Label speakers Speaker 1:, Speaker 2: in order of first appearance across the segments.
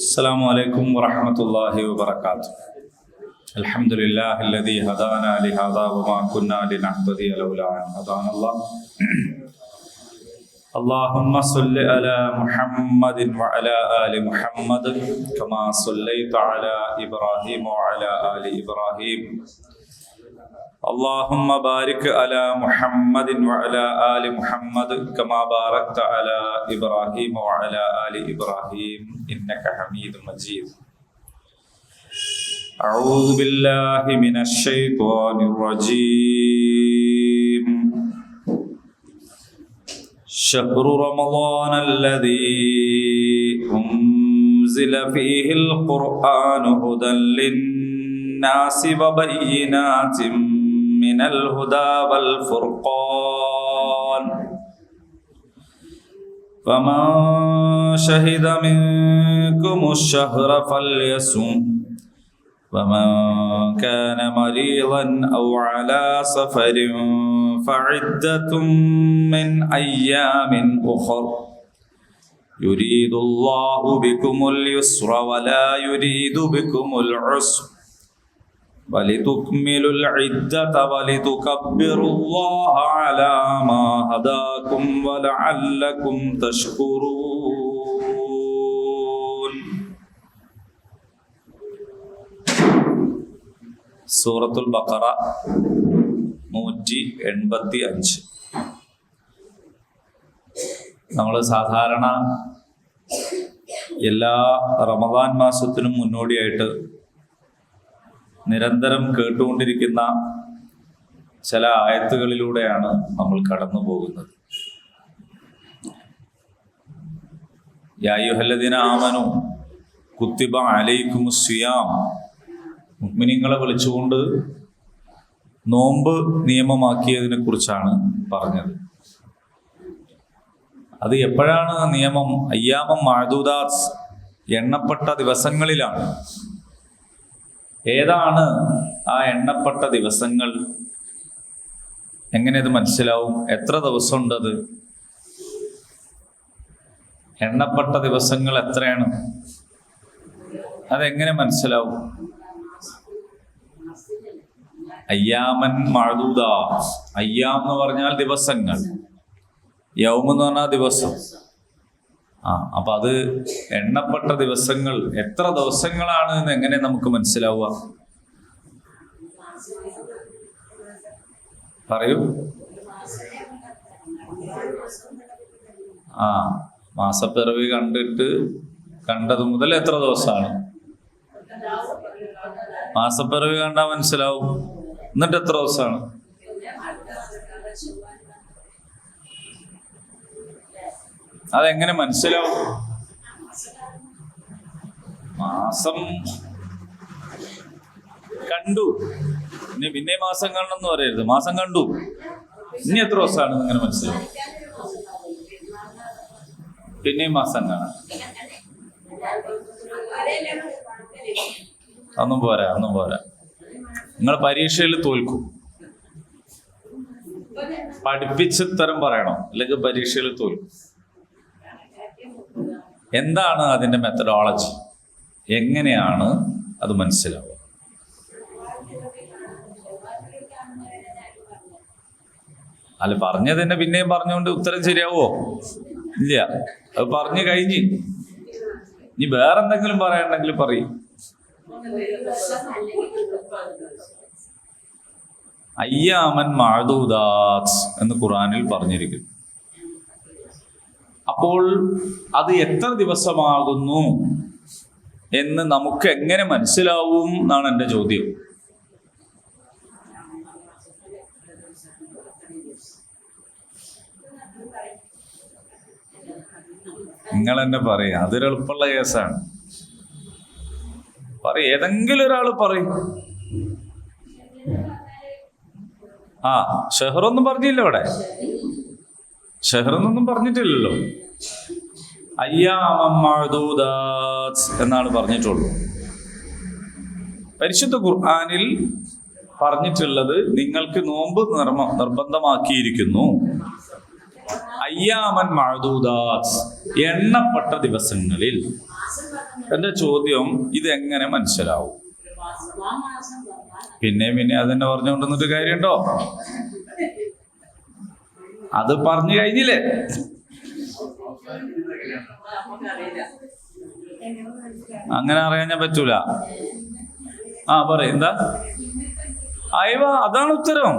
Speaker 1: السلام عليكم ورحمة الله وبركاته. الحمد لله الذي هدانا لهذا وما كنا لنهتدي لولا أن هدانا الله. اللهم صل على محمد وعلى آل محمد كما صليت على إبراهيم وعلى آل إبراهيم. اللهم بارك على محمد وعلى آل محمد كما باركت على إبراهيم وعلى آل إبراهيم إنك حميد مجيد. أعوذ بالله من الشيطان الرجيم. شهر رمضان الذي أنزل فيه القرآن هدى للناس وبينات من الهدى والفرقان فمن شهد منكم الشهر فليصم ومن كان مريضا أو على سفر فعدة من أيام أخر يريد الله بكم اليسر ولا يريد بكم العسر ولتكملوا العدة ولتكبروا الله على ما هداكم ولعلكم تشكرون. സൂറത്തുൽ ബഖറ 185. നമ്മൾ സാധാരണ എല്ലാ റമദാൻ മാസത്തിനും മുന്നോടിയായിട്ട് നിരന്തരം കേട്ടുകൊണ്ടിരിക്കുന്ന ചില ആയത്തുകളിലൂടെയാണ് നമ്മൾ കടന്നു പോകുന്നത്. യാ അയ്യുഹല്ലദീന ആമനു കുത്തിബ അലൈക്കുമുസ് സിയാം. മുഅ്മിനീങ്ങളെ വിളിച്ചുകൊണ്ട് നോമ്പ് നിയമമാക്കിയതിനെ കുറിച്ചാണ് പറഞ്ഞത്. അത് എപ്പോഴാണ് നിയമം? അയ്യാമം മഅദൂദാത്ത്, എണ്ണപ്പെട്ട ദിവസങ്ങളിലാണ്. ഏതാണ് ആ എണ്ണപ്പെട്ട ദിവസങ്ങൾ? എങ്ങനെ അത് മനസ്സിലാവും? എത്ര ദിവസമുണ്ട്? അത് എണ്ണപ്പെട്ട ദിവസങ്ങൾ എത്രയാണ്? അതെങ്ങനെ മനസ്സിലാവും? അയ്യാമൻ മഅദൂദാത്ത്. അയ്യാം എന്ന് പറഞ്ഞാൽ ദിവസങ്ങൾ, യൗം എന്ന് പറഞ്ഞാൽ ദിവസം. അപ്പൊ അത് എണ്ണപ്പെട്ട ദിവസങ്ങൾ എത്ര ദിവസങ്ങളാണ് എന്ന് എങ്ങനെ നമുക്ക് മനസ്സിലാവുക? പറയൂ. മാസപ്പിറവി കണ്ടത് മുതൽ എത്ര ദിവസമാണ്? മാസപ്പിറവി കണ്ടാൽ മനസ്സിലാവും. എന്നിട്ട് എത്ര ദിവസമാണ്? അതെങ്ങനെ മനസ്സിലാവും? മാസം കണ്ടു, ഇനി പിന്നെ മാസം കാണണമെന്ന് പറയരുത്. മാസം കണ്ടു, ഇനി എത്ര ദിവസമാണ് ഇങ്ങനെ മനസ്സിലാവും? പിന്നെയും മാസം കാണാം. ഒന്നും പോരാ. നിങ്ങൾ പരീക്ഷയിൽ തോൽക്കും. പഠിപ്പിച്ചുത്തരം പറയണം, അല്ലെങ്കിൽ പരീക്ഷയിൽ തോൽക്കും. എന്താണ് അതിന്റെ മെത്തഡോളജി? എങ്ങനെയാണ് അത് മനസ്സിലാവുക? അല്ല, പറഞ്ഞതിനെ പിന്നെയും പറഞ്ഞുകൊണ്ട് ഉത്തരം ശരിയാവോ? ഇല്ല, അത് പറഞ്ഞു കഴിഞ്ഞ്. ഇനി വേറെന്തെങ്കിലും പറയണ്ടെങ്കിൽ പറയും. അയ്യാമൻ മഅദൂദാത്ത് എന്ന് ഖുർആനിൽ പറഞ്ഞിരിക്കുന്നു. അപ്പോൾ അത് എത്ര ദിവസമാകുന്നു എന്ന് നമുക്ക് എങ്ങനെ മനസ്സിലാവും എന്നാണ് എൻ്റെ ചോദ്യം. നിങ്ങൾ തന്നെ പറയാം. അതൊരു എളുപ്പമുള്ള കേസാണ്. ഏതെങ്കിലും ഒരാൾ പറയും. ഷെഹറൊന്നും പറഞ്ഞില്ല ഇവിടെ. ഷെഹറൊന്നും പറഞ്ഞിട്ടില്ലല്ലോ. അയ്യാമം മഅദൂദാത്ത് എന്നാണ് പറഞ്ഞിട്ടുള്ളൂ. പരിശുദ്ധ ഖുർആനിൽ പറഞ്ഞിട്ടുള്ളത് നിങ്ങൾക്ക് നോമ്പ് നിർബന്ധമാക്കിയിരിക്കുന്നു. അയ്യാമൻ മഅദൂദാത്ത്, എണ്ണപ്പെട്ട ദിവസങ്ങളിൽ. എന്റെ ചോദ്യം, ഇതെങ്ങനെ മനസ്സിലാവും? പിന്നെ അതിനെ പറഞ്ഞുകൊണ്ടിരുന്നിട്ട് കാര്യമുണ്ടോ? അത് പറഞ്ഞു കഴിഞ്ഞില്ലേ? അങ്ങനെ അറിയാൻ പറ്റൂല. പറയും എന്താ? അയവ, അതാണ് ഉത്തരം.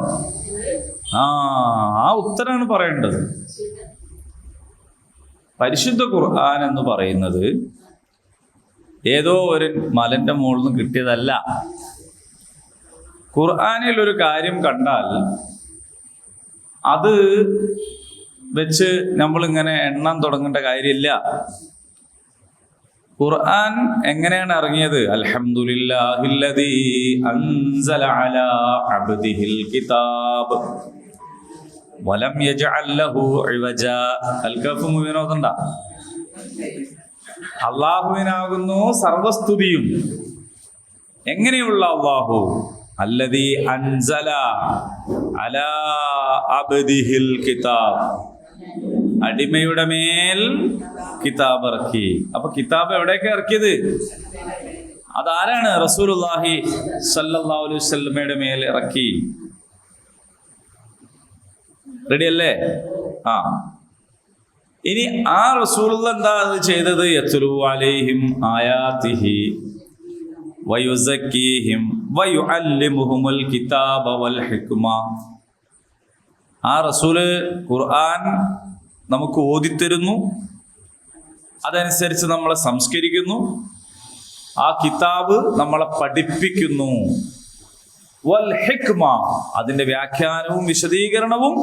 Speaker 1: ആ ഉത്തരാണ് പറയേണ്ടത്. പരിശുദ്ധ ഖുർആൻ എന്ന് പറയുന്നത് ഏതോ ഒരു മലന്റെ മുകളിൽ നിന്ന് കിട്ടിയതല്ല. ഖുർആനിൽ ഒരു കാര്യം കണ്ടാൽ അത് വെച്ച് നമ്മളിങ്ങനെ എണ്ണാൻ തുടങ്ങേണ്ട കാര്യമില്ല. ഖുർആൻ എങ്ങനെയാണ് ഇറങ്ങിയത്? അൽഹംദുലില്ലാഹില്ലദീ അൻസല അലാ അബ്ദിഹിൽ കിതാബ് വലം യജ്അൽ ലഹു ഇവജാ. അൽകഫ് മുഅ്മിനോദണ്ട. അല്ലാഹുവിനാകുന്നു സർവസ്തുതിയും. എങ്ങനെയുള്ള അല്ലാഹു? അല്ലദീ അൻസല അലാ അബ്ദിഹിൽ കിതാബ്, അടിമയുടെ മേൽ കിതാബ് ഇറക്കി. അപ്പൊ കിതാബ് എവിടേക്ക് ഇറക്കിയത്? അതാരാണ്? റസൂലുള്ളാഹി സ്വല്ലല്ലാഹു അലൈഹി വസല്ലമയുടെ മേൽ ഇറക്കി. റെഡി അല്ലേ? ഇനി ആ റസൂലുള്ള എന്താ അത് ചെയ്തത്? യത്ലു അലൈഹിം ആയാതിഹി വയുസക്കീഹിം വയുഅല്ലിമുഹുൽ കിതാബ വൽ ഹിക്മ. ആ റസൂല് ഖുർആൻ നമുക്ക് ഓതിത്തരുന്നു, അതനുസരിച്ച് നമ്മളെ സംസ്കരിക്കുന്നു. ആ കിതാബ് നമ്മളെ പഠിപ്പിക്കുന്നു. വൽ ഹിക്മ, അതിന്റെ വ്യാഖ്യാനവും വിശദീകരണവും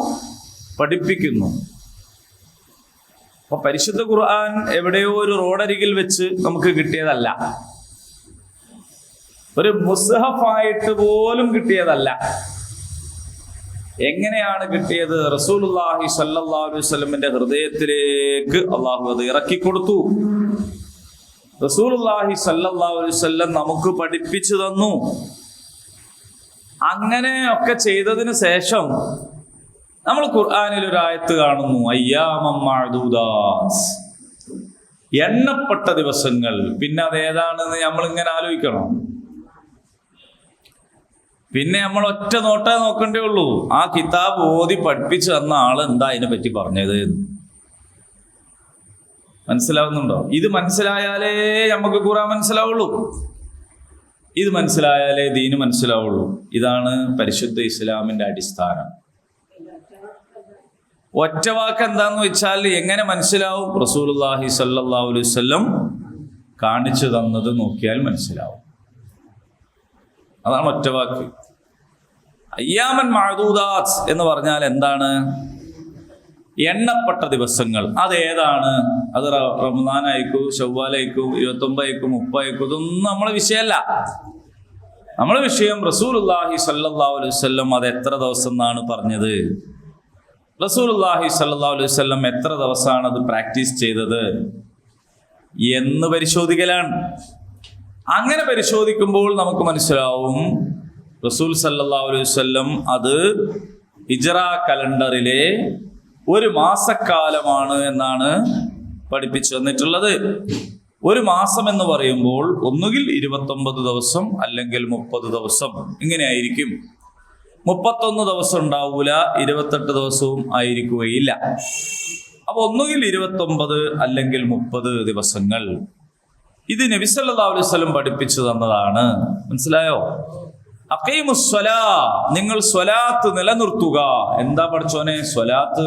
Speaker 1: പഠിപ്പിക്കുന്നു. അപ്പൊ പരിശുദ്ധ ഖുർആൻ എവിടെയോ ഒരു റോഡരികിൽ വെച്ച് നമുക്ക് കിട്ടിയതല്ല, ഒരു മുസ്ഹഫായിട്ട് പോലും കിട്ടിയതല്ല. എങ്ങനെയാണ് കിട്ടിയത്? റസൂലുള്ളാഹി സ്വല്ലല്ലാഹു അലൈഹി വസല്ലമിന്റെ ഹൃദയത്തിലേക്ക് അള്ളാഹു അത് ഇറക്കിക്കൊടുത്തു. റസൂലുള്ളാഹി സ്വല്ലല്ലാഹു അലൈഹി വസല്ലം നമുക്ക് പഠിപ്പിച്ചു തന്നു. അങ്ങനെ ഒക്കെ ചെയ്തതിന് ശേഷം നമ്മൾ ഖുർആനിൽ ഒരു ആയത്ത് കാണുന്നു, അയ്യാമം മഅദൂദാത്ത്, എണ്ണപ്പെട്ട ദിവസങ്ങൾ. പിന്നെ അത് ഏതാണെന്ന് നമ്മളിങ്ങനെ ആലോചിക്കണം. പിന്നെ നമ്മൾ ഒറ്റ നോട്ടേ നോക്കണ്ടേ ഉള്ളൂ. ആ കിതാബ് ഓതി പഠിപ്പിച്ചു തന്ന ആള് എന്താ അതിനെ പറ്റി പറഞ്ഞത്? മനസ്സിലാവുന്നുണ്ടോ? ഇത് മനസ്സിലായാലേ നമുക്ക് ഖുർആൻ മനസ്സിലാവുള്ളൂ. ഇത് മനസ്സിലായാലേ ദീന് മനസ്സിലാവുള്ളൂ. ഇതാണ് പരിശുദ്ധ ഇസ്ലാമിന്റെ അടിസ്ഥാനം. ഒറ്റ വാക്ക് എന്താന്ന് വെച്ചാൽ എങ്ങനെ മനസ്സിലാവും? റസൂലുള്ളാഹി സ്വല്ലല്ലാഹു അലൈഹി വസല്ലം കാണിച്ചു തന്നത് നോക്കിയാൽ മനസ്സിലാവും. അതാണ് ഒറ്റ വാക്ക്. അയ്യാമൻ മഅദൂദാത്ത് എന്ന് പറഞ്ഞാൽ എന്താണ്? എണ്ണപ്പെട്ട ദിവസങ്ങൾ. അതേതാണ്? അത് റമദാനായിക്കോ, ശവ്വാലായിക്കോ, 29 30 ഇതൊന്നും നമ്മളെ വിഷയമല്ല. നമ്മളെ വിഷയം റസൂലുള്ളാഹി സ്വല്ലല്ലാഹു അലൈഹി വസല്ലം അത് എത്ര ദിവസം എന്നാണ് പറഞ്ഞത്? റസൂലുള്ളാഹി സ്വല്ലല്ലാഹു അലൈഹി വസല്ലം എത്ര ദിവസമാണ് അത് പ്രാക്ടീസ് ചെയ്തത് എന്ന് പരിശോധിക്കലാണ്. അങ്ങനെ പരിശോധിക്കുമ്പോൾ നമുക്ക് മനസ്സിലാവും റസൂൽ സല്ലല്ലാഹു അലൈഹി വസല്ലം അത് ഹിജ്റ കലണ്ടറിലെ ഒരു മാസക്കാലമാണ് എന്നാണ് പഠിപ്പിച്ചു തന്നിട്ടുള്ളത്. ഒരു മാസം എന്ന് പറയുമ്പോൾ ഒന്നുകിൽ 29 ദിവസം അല്ലെങ്കിൽ 30 ദിവസം, ഇങ്ങനെയായിരിക്കും. 31 ദിവസം ഉണ്ടാവൂല, 28 ദിവസവും ആയിരിക്കുകയില്ല. അപ്പൊ ഒന്നുകിൽ 29 അല്ലെങ്കിൽ 30 ദിവസങ്ങൾ. ഇത് നബി സല്ലല്ലാഹു അലൈഹി വസല്ലം പഠിപ്പിച്ചു തന്നതാണ്. മനസ്സിലായോ? അഖീമുസ്സലാ, നിങ്ങൾ സ്വലാത്ത് നിലനിർത്തുക. എന്താ പഠിച്ചോനെ സ്വലാത്ത്?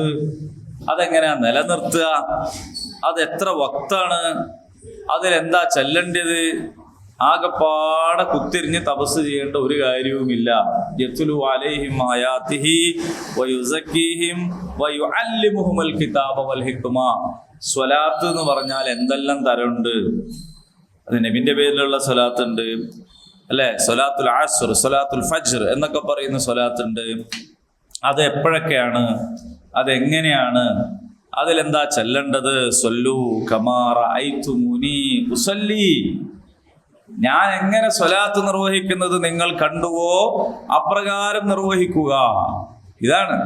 Speaker 1: അതെങ്ങനെയാ നിലനിർത്തുക? അത് എത്ര വക്താണ്? അതിലെന്താ ചെല്ലേണ്ടത്? ആകെപ്പാടെ കുത്തിരിഞ്ഞ് തപസ് ചെയ്യേണ്ട ഒരു കാര്യവുമില്ല. യത്ലു അലൈഹിം ആയാതിഹി വയുസക്കീഹിം വയുഅല്ലിമുഹുൽ കിതാബ വൽ ഹിക്മ. സ്വലാത്ത് എന്ന് പറഞ്ഞാൽ എന്തെല്ലാം തരമുണ്ട്. അത് നബിന്റെ പേരിലുള്ള സ്വലാത്ത് ഉണ്ട്, അല്ലെ? സ്വലാത്തുൽ അസ്ർ, സ്വലാത്തുൽ ഫജ്ർ എന്നൊക്കെ പറയുന്ന സ്വലാത്ത് ഉണ്ട്. അത് എപ്പോഴൊക്കെയാണ്? അതെങ്ങനെയാണ്? അതിലെന്താ ചെല്ലേണ്ടത്? സ്വല്ലു കമാ റഅയ്തുമുനി ഉസല്ലി, ഞാൻ എങ്ങനെ സ്വലാത്ത് നിർവഹിക്കുന്നത് നിങ്ങൾ കണ്ടുവോ അപ്രകാരം നിർവഹിക്കുക. ഇതാണ്.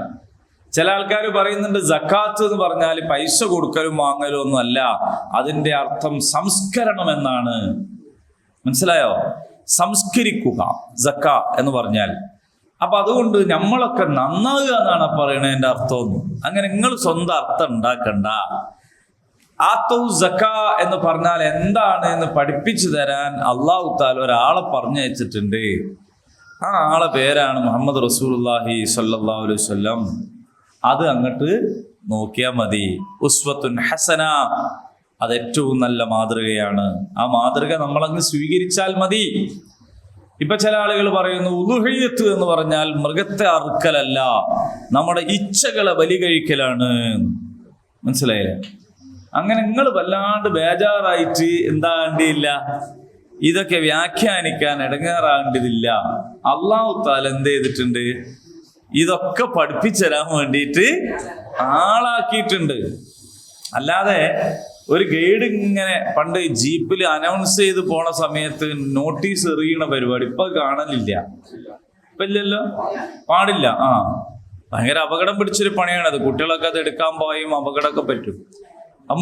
Speaker 1: ചില ആൾക്കാർ പറയുന്നുണ്ട് സക്കാത്ത് എന്ന് പറഞ്ഞാൽ പൈസ കൊടുക്കലും വാങ്ങലും ഒന്നും അല്ല, അതിന്റെ അർത്ഥം സംസ്കരണം എന്നാണ്. മനസ്സിലായോ? സംസ്കരിക്കുക സക്ക എന്ന് പറഞ്ഞാൽ. അപ്പൊ അതുകൊണ്ട് നമ്മളൊക്കെ നന്നാവുക എന്നാണ് പറയണതിന്റെ അർത്ഥം. അങ്ങനെ നിങ്ങൾ സ്വന്തം അർത്ഥം ഉണ്ടാക്കണ്ട. ആത്തൗ സക്ക എന്ന് പറഞ്ഞാൽ എന്താണ് എന്ന് പഠിപ്പിച്ചു തരാൻ അല്ലാഹു തആല ഒരാളെ പറഞ്ഞയച്ചിട്ടുണ്ട്. ആ ആളെ പേരാണ് മുഹമ്മദ് റസൂലുള്ളാഹി സ്വല്ലല്ലാഹു അലൈഹി വസല്ലം. അത് അങ്ങോട്ട് നോക്കിയാൽ മതി. ഉസ്വത്തുൻ ഹസന, അത് ഏറ്റവും നല്ല മാതൃകയാണ്. ആ മാതൃക നമ്മളങ്ങ് സ്വീകരിച്ചാൽ മതി. ഇപ്പൊ ചില ആളുകൾ പറയുന്നു ഉളുഹിയ്യത്ത് എന്ന് പറഞ്ഞാൽ മൃഗത്തെ അറുക്കലല്ല, നമ്മുടെ ഇച്ഛകളെ ബലി കഴിക്കലാണ്. മനസ്സിലായില്ലേ? അങ്ങനെ നിങ്ങൾ വല്ലാണ്ട് ബേജാറായിട്ട് എന്താണ്ടില്ല, ഇതൊക്കെ വ്യാഖ്യാനിക്കാൻ ഇടങ്ങാറാകേണ്ടതില്ല. അല്ലാഹു തആല എന്ത് ചെയ്തിട്ടുണ്ട്? ഇതൊക്കെ പഠിപ്പിച്ചുതരാൻ വേണ്ടിയിട്ട് ആളാക്കിയിട്ടുണ്ട്. അല്ലാതെ ഒരു ഗൈഡ് ഇങ്ങനെ പണ്ട് ജീപ്പിൽ അനൗൺസ് ചെയ്ത് പോണ സമയത്ത് നോട്ടീസ് എറിയണ പരിപാടി ഇപ്പൊ കാണലില്ല. ഇപ്പൊ ഇല്ലല്ലോ, പാടില്ല. ഭയങ്കര അപകടം പിടിച്ചൊരു പണിയാണത്. കുട്ടികളൊക്കെ അത് എടുക്കാൻ പോയും അപകടമൊക്കെ പറ്റും.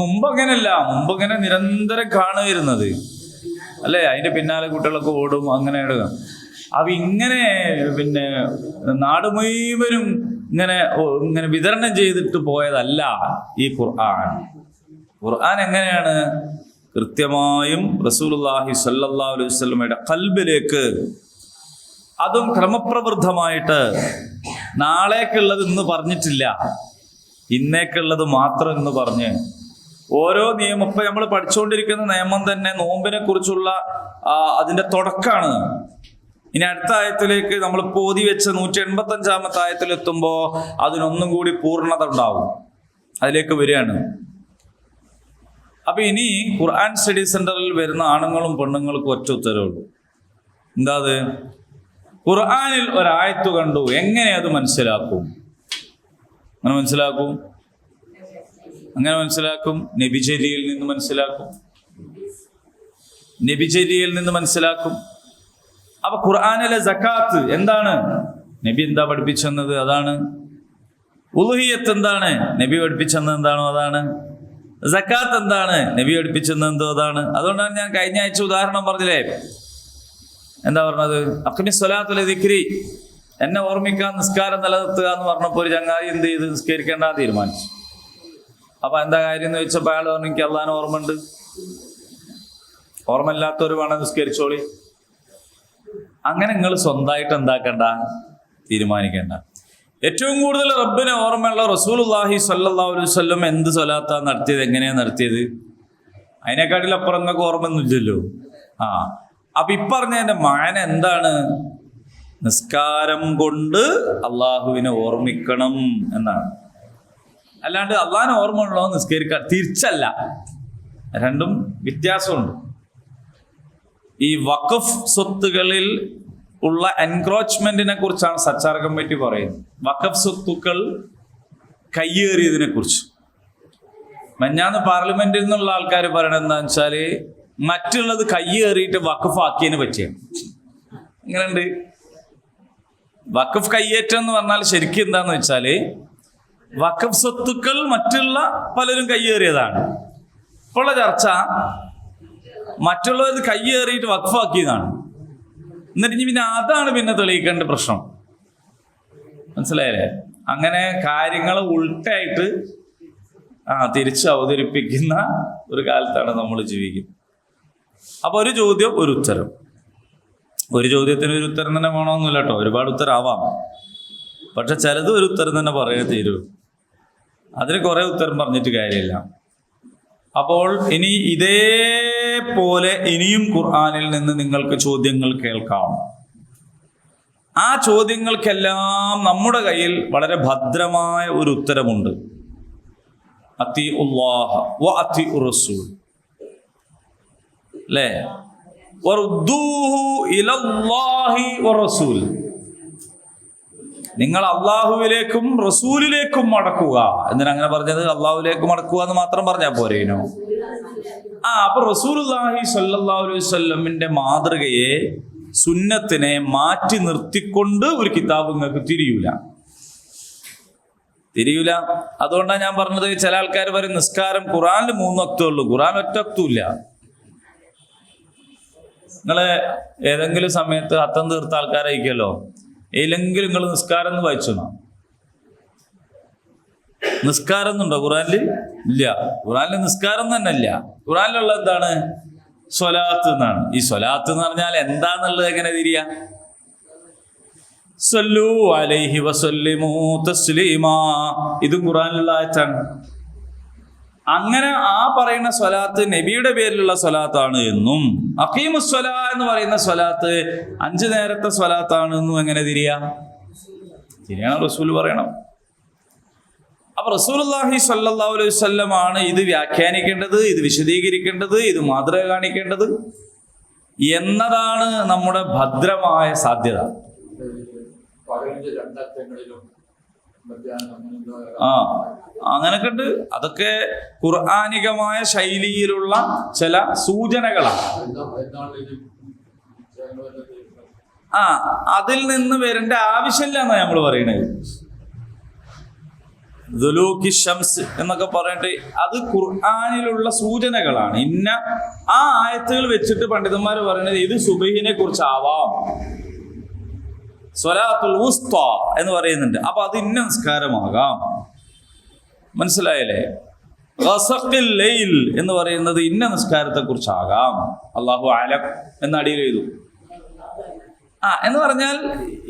Speaker 1: മുമ്പ് അങ്ങനെയല്ല, മുമ്പ് ഇങ്ങനെ നിരന്തരം കാണുകയിരുന്നത് അല്ലേ. അതിന്റെ പിന്നാലെ കുട്ടികളൊക്കെ ഓടും, അങ്ങനെ ഇടുക. അപ്പൊ ഇങ്ങനെ പിന്നെ നാട് മുഴുവനും ഇങ്ങനെ വിതരണം ചെയ്തിട്ട് പോയതല്ല ഈ ഖുർആൻ. ഖുർആൻ എങ്ങനെയാണ്? കൃത്യമായും റസൂലുള്ളാഹി സ്വല്ലല്ലാഹു അലൈഹി വസല്ലമയുടെ ഖൽബിലേക്ക്, അതും ക്രമപ്രവൃദ്ധമായിട്ട്. നാളേക്കുള്ളത് ഇന്ന് പറഞ്ഞിട്ടില്ല, ഇന്നേക്കുള്ളത് മാത്രം ഇന്ന് പറഞ്ഞ് ഓരോ നിയമം. ഇപ്പൊ നമ്മൾ പഠിച്ചുകൊണ്ടിരിക്കുന്ന നിയമം തന്നെ നോമ്പിനെ കുറിച്ചുള്ള അതിന്റെ തുടക്കമാണ്. ഇനി അടുത്ത ആയത്തിലേക്ക് നമ്മൾ ഓതി വെച്ച 185 ആയത്തിലെത്തുമ്പോൾ അതിനൊന്നും കൂടി പൂർണ്ണത ഉണ്ടാവും, അതിലേക്ക് വരികയാണ്. അപ്പൊ ഇനി ഖുർആൻ സ്റ്റഡി സെന്ററിൽ വരുന്ന ആണുങ്ങളും പെണ്ണുങ്ങൾക്കും ഒറ്റ ഉത്തരവുള്ളൂ. എന്താ അത്? ഖുർആനിൽ ഒരായത്ത് കണ്ടു, എങ്ങനെ അത് മനസ്സിലാക്കും? അങ്ങനെ മനസ്സിലാക്കും, അങ്ങനെ മനസ്സിലാക്കും. നബിചര്യയിൽ നിന്ന് മനസ്സിലാക്കും, നബിചര്യയിൽ നിന്ന് മനസ്സിലാക്കും. അപ്പൊ ഖുർആനിലെ സക്കാത്ത് എന്താണ്? നബി എന്താ പഠിപ്പിച്ചെന്നത് അതാണ്. ഉളുഹിയ്യത്ത് എന്താണ്? നബി പഠിപ്പിച്ചെന്നത് എന്താണോ അതാണ്. സക്കാത്ത് എന്താണ്? നബി പഠിപ്പിച്ചെന്നത് എന്തോ അതാണ്. അതുകൊണ്ടാണ് ഞാൻ കഴിഞ്ഞ ആഴ്ച ഉദാഹരണം പറഞ്ഞില്ലേ, എന്താ പറഞ്ഞത്? അഖ്മി സ്വലാത്തുൽ ദിക്രി, എന്നെ ഓർമ്മിക്കാൻ നിസ്കാരം നിലനിർത്തുക എന്ന് പറഞ്ഞപ്പോൾ ഒരു ചങ്ങാതി എന്ത് ചെയ്ത് നിസ്കരിക്കേണ്ട തീരുമാനിച്ചു. അപ്പൊ എന്താ കാര്യം എന്ന് വെച്ചപ്പോൾ അയാൾ പറഞ്ഞു, എനിക്ക് അള്ളാഹനെ ഓർമ്മ ഉണ്ട്. ഓർമ്മയില്ലാത്തവർ വേണം നിസ്കരിച്ചോളി. അങ്ങനെ നിങ്ങൾ സ്വന്തമായിട്ട് എന്താക്കണ്ട, തീരുമാനിക്കേണ്ട. ഏറ്റവും കൂടുതൽ റബ്ബിനെ ഓർമ്മയുള്ള റസൂലുള്ളാഹി സ്വല്ലല്ലാഹു അലൈഹി വസല്ലം എന്ത് സ്വലാത്താ നടത്തിയത്, എങ്ങനെയാ നടത്തിയത്? അതിനെക്കാട്ടിൽ അപ്പുറം നിങ്ങൾക്ക് ഓർമ്മയൊന്നുമില്ലല്ലോ. അപ്പൊ ഇപ്പറഞ്ഞതിന്റെ മാന എന്താണ്? നിസ്കാരം കൊണ്ട് അള്ളാഹുവിനെ ഓർമ്മിക്കണം എന്നാണ്. അല്ലാണ്ട് അള്ളാഹിനെ ഓർമ്മ ഉള്ളോ നിസ്കരിക്കാൻ തിരിച്ചല്ല, രണ്ടും വ്യത്യാസമുണ്ട്. ഈ വഖഫ് സ്വത്തുകളിൽ ഉള്ള എൻക്രോച്ച്മെന്റിനെ കുറിച്ചാണ് സച്ചാർ കമ്മിറ്റി പറയുന്നത്. വഖഫ് സ്വത്തുക്കൾ കയ്യേറിയതിനെ കുറിച്ച്. മെഞ്ഞാന്ന് പാർലമെന്റിൽ നിന്നുള്ള ആൾക്കാർ പറയണത് എന്താണെന്ന് വെച്ചാൽ മറ്റുള്ളത് കയ്യേറിയിട്ട് വഖഫ് ആക്കിയതിനെ പറ്റിയാണ്. ഇങ്ങനെയുണ്ട്. വഖഫ് കയ്യേറ്റം എന്ന് പറഞ്ഞാൽ ശരിക്കും എന്താന്ന് വെച്ചാൽ വഖഫ് സ്വത്തുക്കൾ മറ്റുള്ള പലരും കയ്യേറിയതാണ്. ഇപ്പോഴുള്ള ചർച്ച മറ്റുള്ളവർ കയ്യേറിയിട്ട് വഖഫാക്കിയതാണ്. എന്നിട്ട് പിന്നെ അതാണ് പിന്നെ തെളിയിക്കേണ്ട പ്രശ്നം. മനസ്സിലായല്ലേ? അങ്ങനെ കാര്യങ്ങൾ ഉൾട്ടായിട്ട് തിരിച്ച് അവതരിപ്പിക്കുന്ന ഒരു കാലത്താണ് നമ്മൾ ജീവിക്കുന്നത്. അപ്പൊ ഒരു ചോദ്യം ഒരു ഉത്തരം. ഒരു ചോദ്യത്തിന് ഒരു ഉത്തരം തന്നെ വേണമെന്നില്ല കേട്ടോ, ഒരുപാട് ഉത്തരം ആവാം. പക്ഷെ ചിലത് ഒരു ഉത്തരം തന്നെ പറയാൻ തീരൂ. അതിന് കുറെ ഉത്തരം പറഞ്ഞിട്ട് കാര്യമില്ല. അപ്പോൾ ഇനി ഇതേപോലെ ഇനിയും ഖുർആനിൽ നിന്ന് നിങ്ങൾക്ക് ചോദ്യങ്ങൾ കേൾക്കാം. ആ ചോദ്യങ്ങൾക്കെല്ലാം നമ്മുടെ കയ്യിൽ വളരെ ഭദ്രമായ ഒരു ഉത്തരമുണ്ട്. അത്തിഉല്ലാഹ വ അത്തിഉർ റസൂൽ, അല്ലേ? വറുദ്ദൂഹു ഇലല്ലാഹി വറസൂൽ, നിങ്ങൾ അള്ളാഹുവിലേക്കും റസൂലിലേക്കും മടക്കുക. എന്തിനങ്ങനെ പറഞ്ഞത്? അള്ളാഹുവിലേക്ക് മടക്കുക എന്ന് മാത്രം പറഞ്ഞാൽ പോരേനോ? അപ്പൊ റസൂലുള്ളാഹി സ്വല്ലല്ലാഹു അലൈഹി വസല്ലമിന്റെ മാതൃകയെ, സുന്നത്തിനെ മാറ്റി നിർത്തിക്കൊണ്ട് ഒരു കിതാബ് നിങ്ങൾക്ക് തിരിയൂല. തിരിയൂല. അതുകൊണ്ടാണ് ഞാൻ പറഞ്ഞത്, ചില ആൾക്കാർ പറയും നിസ്കാരം ഖുർആനിൽ 3 വക്തേ ഉള്ളൂ, ഖുർആൻ ഒറ്റ വക്തുമില്ല. നിങ്ങള് ഏതെങ്കിലും സമയത്ത് അത്തം തീർത്ത ആൾക്കാരായിരിക്കുമല്ലോ, ഏതെങ്കിലും നിങ്ങൾ നിസ്കാരം എന്ന് വായിച്ചോ? നിസ്കാരം എന്നുണ്ടോ ഖുർആനിൽ? ഇല്ല. ഖുർആനിൽ നിസ്കാരം തന്നെ ഇല്ല. ഖുർആനിലുള്ള എന്താണ്? സ്വലാത്ത് എന്നാണ്. ഈ സ്വലാത്ത് എന്ന് പറഞ്ഞാൽ എന്താന്നുള്ളത് എങ്ങനെ തിരിയാ? സല്ലു അലൈഹി വസല്ലിമു തസ്ലീമാ, ഇതും ഖുർആനിലുള്ള ആയത്താണ്. അങ്ങനെ ആ പറയുന്ന സ്വലാത്ത് നബിയുടെ പേരിലുള്ള സ്വലാത്താണ് എന്നും, അഖീമുസ്സലാ എന്ന് പറയുന്ന സ്വലാത്ത് 5 നേരത്തെ സ്വലാത്താണ് എന്നും എങ്ങനെ തിരിയണം? റസൂൽ പറയണം. അപ്പൊ റസൂലുള്ളാഹി സ്വല്ലല്ലാഹു അലൈഹി വസല്ലം ആണ് ഇത് വ്യാഖ്യാനിക്കേണ്ടത്, ഇത് വിശദീകരിക്കേണ്ടത്, ഇത് മാതൃക കാണിക്കേണ്ടത് എന്നതാണ് നമ്മുടെ ഭദ്രമായ സാധ്യത. അങ്ങനൊക്കെ ഉണ്ട്. അതൊക്കെ ഖുർആനികമായ ശൈലിയിലുള്ള ചില സൂചനകളാണ്. അതിൽ നിന്ന് വരേണ്ട ആവശ്യമില്ല എന്നാണ് നമ്മൾ പറയുന്നത്. ദുലൂക്കി ഷംസ് എന്നൊക്കെ പറഞ്ഞിട്ട് അത് ഖുർആനിലുള്ള സൂചനകളാണ്. ഇന്ന ആ ആയത്തുകൾ വെച്ചിട്ട് പണ്ഡിതന്മാർ പറയുന്നത് ഇത് സുബഹിനെ കുറിച്ചാവാം, സ്വലാത്തുൽ വുസ്ത എന്ന് പറയുന്നുണ്ട്. അപ്പൊ അത് ഇന്ന നിസ്കാരമാകാം. മനസ്സിലായല്ലേ? ഖസഖിൽ ലൈൽ എന്ന് പറയുന്നത് ഇന്ന നിസ്കാരത്തെ കുറിച്ചാകാം. അല്ലാഹു അലം എന്ന് അടിയിൽ എഴുതു. എന്ന് പറഞ്ഞാൽ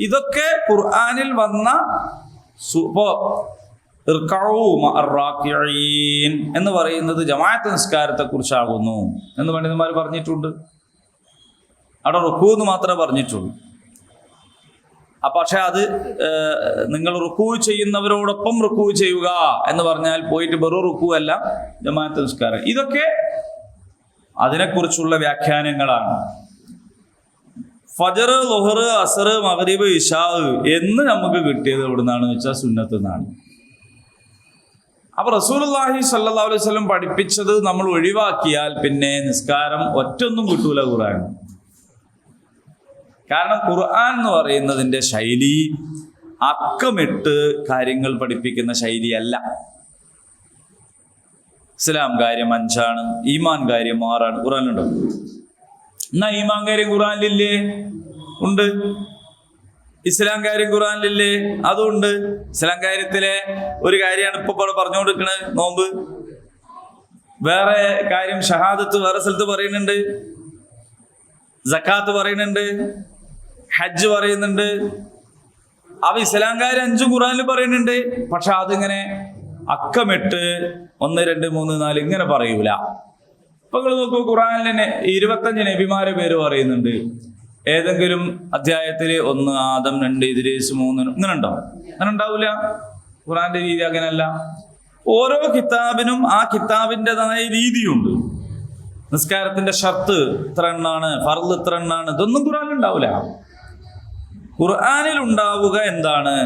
Speaker 1: ഇതൊക്കെ ഖുർആനിൽ വന്ന എന്ന് പറയുന്നത് ജമാഅത്ത് നിസ്കാരത്തെ കുറിച്ചാകുന്നു എന്ന് പണ്ഡിതന്മാർ പറഞ്ഞിട്ടുണ്ട്. അവിടെ റുക്കൂ എന്ന് മാത്രമേ പറഞ്ഞിട്ടുള്ളൂ. പക്ഷെ അത് നിങ്ങൾ റുക്കൂ ചെയ്യുന്നവരോടൊപ്പം റുക്കൂ ചെയ്യുക എന്ന് പറഞ്ഞാൽ പോയിട്ട് വെറും റുക്കൂ അല്ല, ജമാഅത്ത് നിസ്കാരം. ഇതൊക്കെ അതിനെക്കുറിച്ചുള്ള വ്യാഖ്യാനങ്ങളാണ്. ഫജർ, ളുഹർ, അസർ, മഗ്രിബ്, ഇശാ എന്ന് നമുക്ക് കിട്ടിയത് എവിടുന്നാണെന്ന് വെച്ചാൽ സുന്നത്ത് നിന്നാണ്. അപ്പൊ റസൂലുള്ളാഹി സ്വല്ലല്ലാഹു അലൈഹി വസല്ലം പഠിപ്പിച്ചത് നമ്മൾ ഒഴിവാക്കിയാൽ പിന്നെ നിസ്കാരം ഒറ്റൊന്നും കിട്ടൂല ഖുർആൻ. കാരണം ഖുർആൻ എന്ന് പറയുന്നതിന്റെ ശൈലി അക്കമിട്ട് കാര്യങ്ങൾ പഠിപ്പിക്കുന്ന ശൈലിയല്ല. ഇസ്ലാം കാര്യം 5 ഈമാൻ കാര്യം 6 ഖുർആനിലുണ്ടോ? എന്നാ ഈമാൻ കാര്യം ഖുർആനിലില്ലേ? ഉണ്ട്. ഇസ്ലാം കാര്യം ഖുർആനിലില്ലേ? അതുണ്ട്. ഇസ്ലാം കാര്യത്തിലെ ഒരു കാര്യമാണ് ഇപ്പൊ പറഞ്ഞുകൊണ്ടിരിക്കുന്നത്, നോമ്പ്. വേറെ കാര്യം ഷഹാദത്ത് വേറെ സ്ഥലത്ത് പറയുന്നുണ്ട്, സക്കാത്ത് പറയുന്നുണ്ട്, ഹജ്ജ് പറയുന്നുണ്ട്. അപ്പൊ ഇസ്ലാം കാര്യം 5 ഖുർആനിൽ പറയുന്നുണ്ട്. പക്ഷെ അതിങ്ങനെ അക്കമിട്ട് 1, 2, 3, 4 ഇങ്ങനെ പറയൂല. ഇപ്പൊ നിങ്ങൾ നോക്കൂ, ഖുർആനിൽ തന്നെ 25 നബിമാരെ പേര് പറയുന്നുണ്ട്. ഏതെങ്കിലും അധ്യായത്തിൽ 1 ആദം, 2 ഇദ്രീസ്, 3 ഇങ്ങനെ ഉണ്ടോ? അങ്ങനെ ഉണ്ടാവില്ല. ഖുർആന്റെ രീതി അങ്ങനെയല്ല. ഓരോ കിതാബിനും ആ കിതാബിൻ്റെതായ രീതിയുണ്ട്. നിസ്കാരത്തിന്റെ ഷർത്ത് ഇത്ര എണ്ണാണ്, ഫർള് ഇത്ര എണ്ണാണ്, ഇതൊന്നും ഖുർആനിൽ ഉണ്ടാവില്ല. ഖുർആനിൽ ഉണ്ടാവുക എന്താണ്?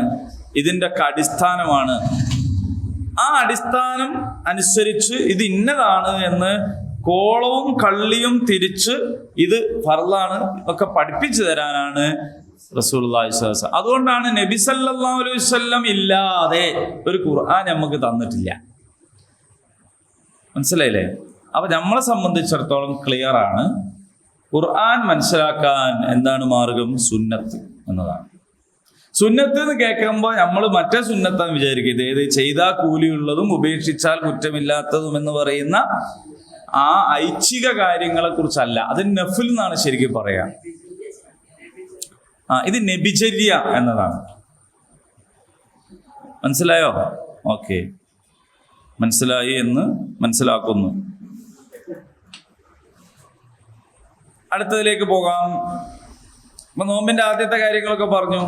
Speaker 1: ഇതിന്റെ അടിസ്ഥാനമാണ്. ആ അടിസ്ഥാനം അനുസരിച്ച് ഇത് ഇന്നതാണ് എന്ന് കോളവും കള്ളിയും തിരിച്ച് ഇത് ഫർളാണ് ഒക്കെ പഠിപ്പിച്ചു തരാനാണ് റസൂലുള്ളാഹി സ്വല്ലല്ലാഹു അലൈഹി വസല്ലം. അതുകൊണ്ടാണ് നബി സല്ലല്ലാഹു അലൈഹി വസല്ലം ഇല്ലാതെ ഒരു ഖുർആൻ നമുക്ക് തന്നിട്ടില്ല. മനസ്സിലായില്ലേ? അപ്പൊ നമ്മളെ സംബന്ധിച്ചിടത്തോളം ക്ലിയർ ആണ്. ഖുർആൻ മനസ്സിലാക്കാൻ എന്താണ് മാർഗം? സുന്നത്ത് എന്നതാണ്. സുന്നത്ത് എന്ന് കേൾക്കുമ്പോൾ നമ്മൾ മറ്റേ സുന്നത്താന്ന് വിചാരിക്കരുത്. ഏത് ചെയ്താൽ കൂലിയുള്ളതും ഉപേക്ഷിച്ചാൽ കുറ്റമില്ലാത്തതും എന്ന് പറയുന്ന ആ ഐച്ഛിക കാര്യങ്ങളെ കുറിച്ചല്ല. അത് നഫിൽ എന്നാണ് ശരിക്കും പറയാ. ഇത് നബിചര്യ എന്നതാണ്. മനസ്സിലായോ? ഓക്കെ, മനസ്സിലായി എന്ന് മനസ്സിലാക്കുന്നു. അടുത്തതിലേക്ക് പോകാം. അപ്പൊ നോമ്പിന്റെ ആദ്യത്തെ കാര്യങ്ങളൊക്കെ പറഞ്ഞു.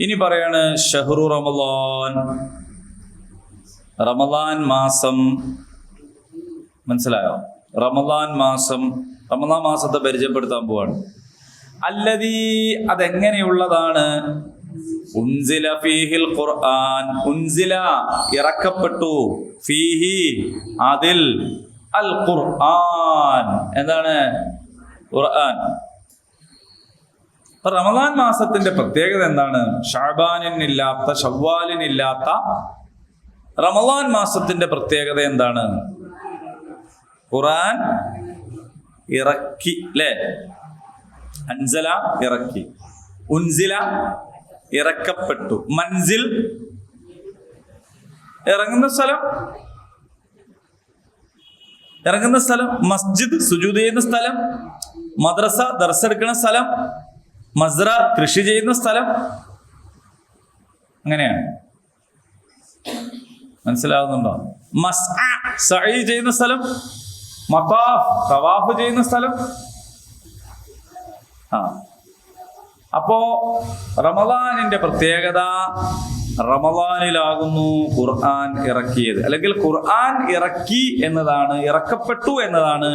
Speaker 1: ഇനി പറയാണ് ഷഹ്റു റമളാൻ, റമളാൻ മാസം. മനസ്സിലായോ? റമളാൻ മാസം, റമളാൻ മാസത്തെ പരിചയപ്പെടുത്താൻ പോവാണ്. അല്ലദീ, അതെങ്ങനെയുള്ളതാണ്? ഉൻസില ഫീഹിൽ ഖുർആൻ, ഉൻസില ഇറക്കപ്പെട്ടു, ഫീഹി അതിൽ, അൽ ഖുർആൻ എന്താണ്? ഖുർആൻ. റമദാൻ മാസത്തിന്റെ പ്രത്യേകത എന്താണ്? ഷഅബാനിനില്ലാത്ത, ശവ്വാലിനില്ലാത്ത റമദാൻ മാസത്തിന്റെ പ്രത്യേകത എന്താണ്? ഖുർആൻ ഇറക്കി, അല്ലേ? അൻസല ഇറക്കി, ഉൻസില ഇറക്കപ്പെട്ടു, മൻസിൽ ഇറങ്ങുന്ന സ്ഥലം, ഇറങ്ങുന്ന സ്ഥലം, മസ്ജിദ് സുജൂദ് ചെയ്യുന്ന സ്ഥലം, മദ്രസ ദർസെടുക്കുന്ന സ്ഥലം, മസ്റ കൃഷി ചെയ്യുന്ന സ്ഥലം. അങ്ങനെയാണ്. മനസ്സിലാവുന്നുണ്ടോ? സഈ ചെയ്യുന്ന സ്ഥലം, മതാഫ് തവാഫ് ചെയ്യുന്ന സ്ഥലം. അപ്പോ റമദാനിന്റെ പ്രത്യേകത, റമദാനിലാകുന്നു ഖുർആൻ ഇറക്കിയത്, അല്ലെങ്കിൽ ഖുർആൻ ഇറക്കി എന്നതാണ്, ഇറക്കപ്പെട്ടു എന്നതാണ്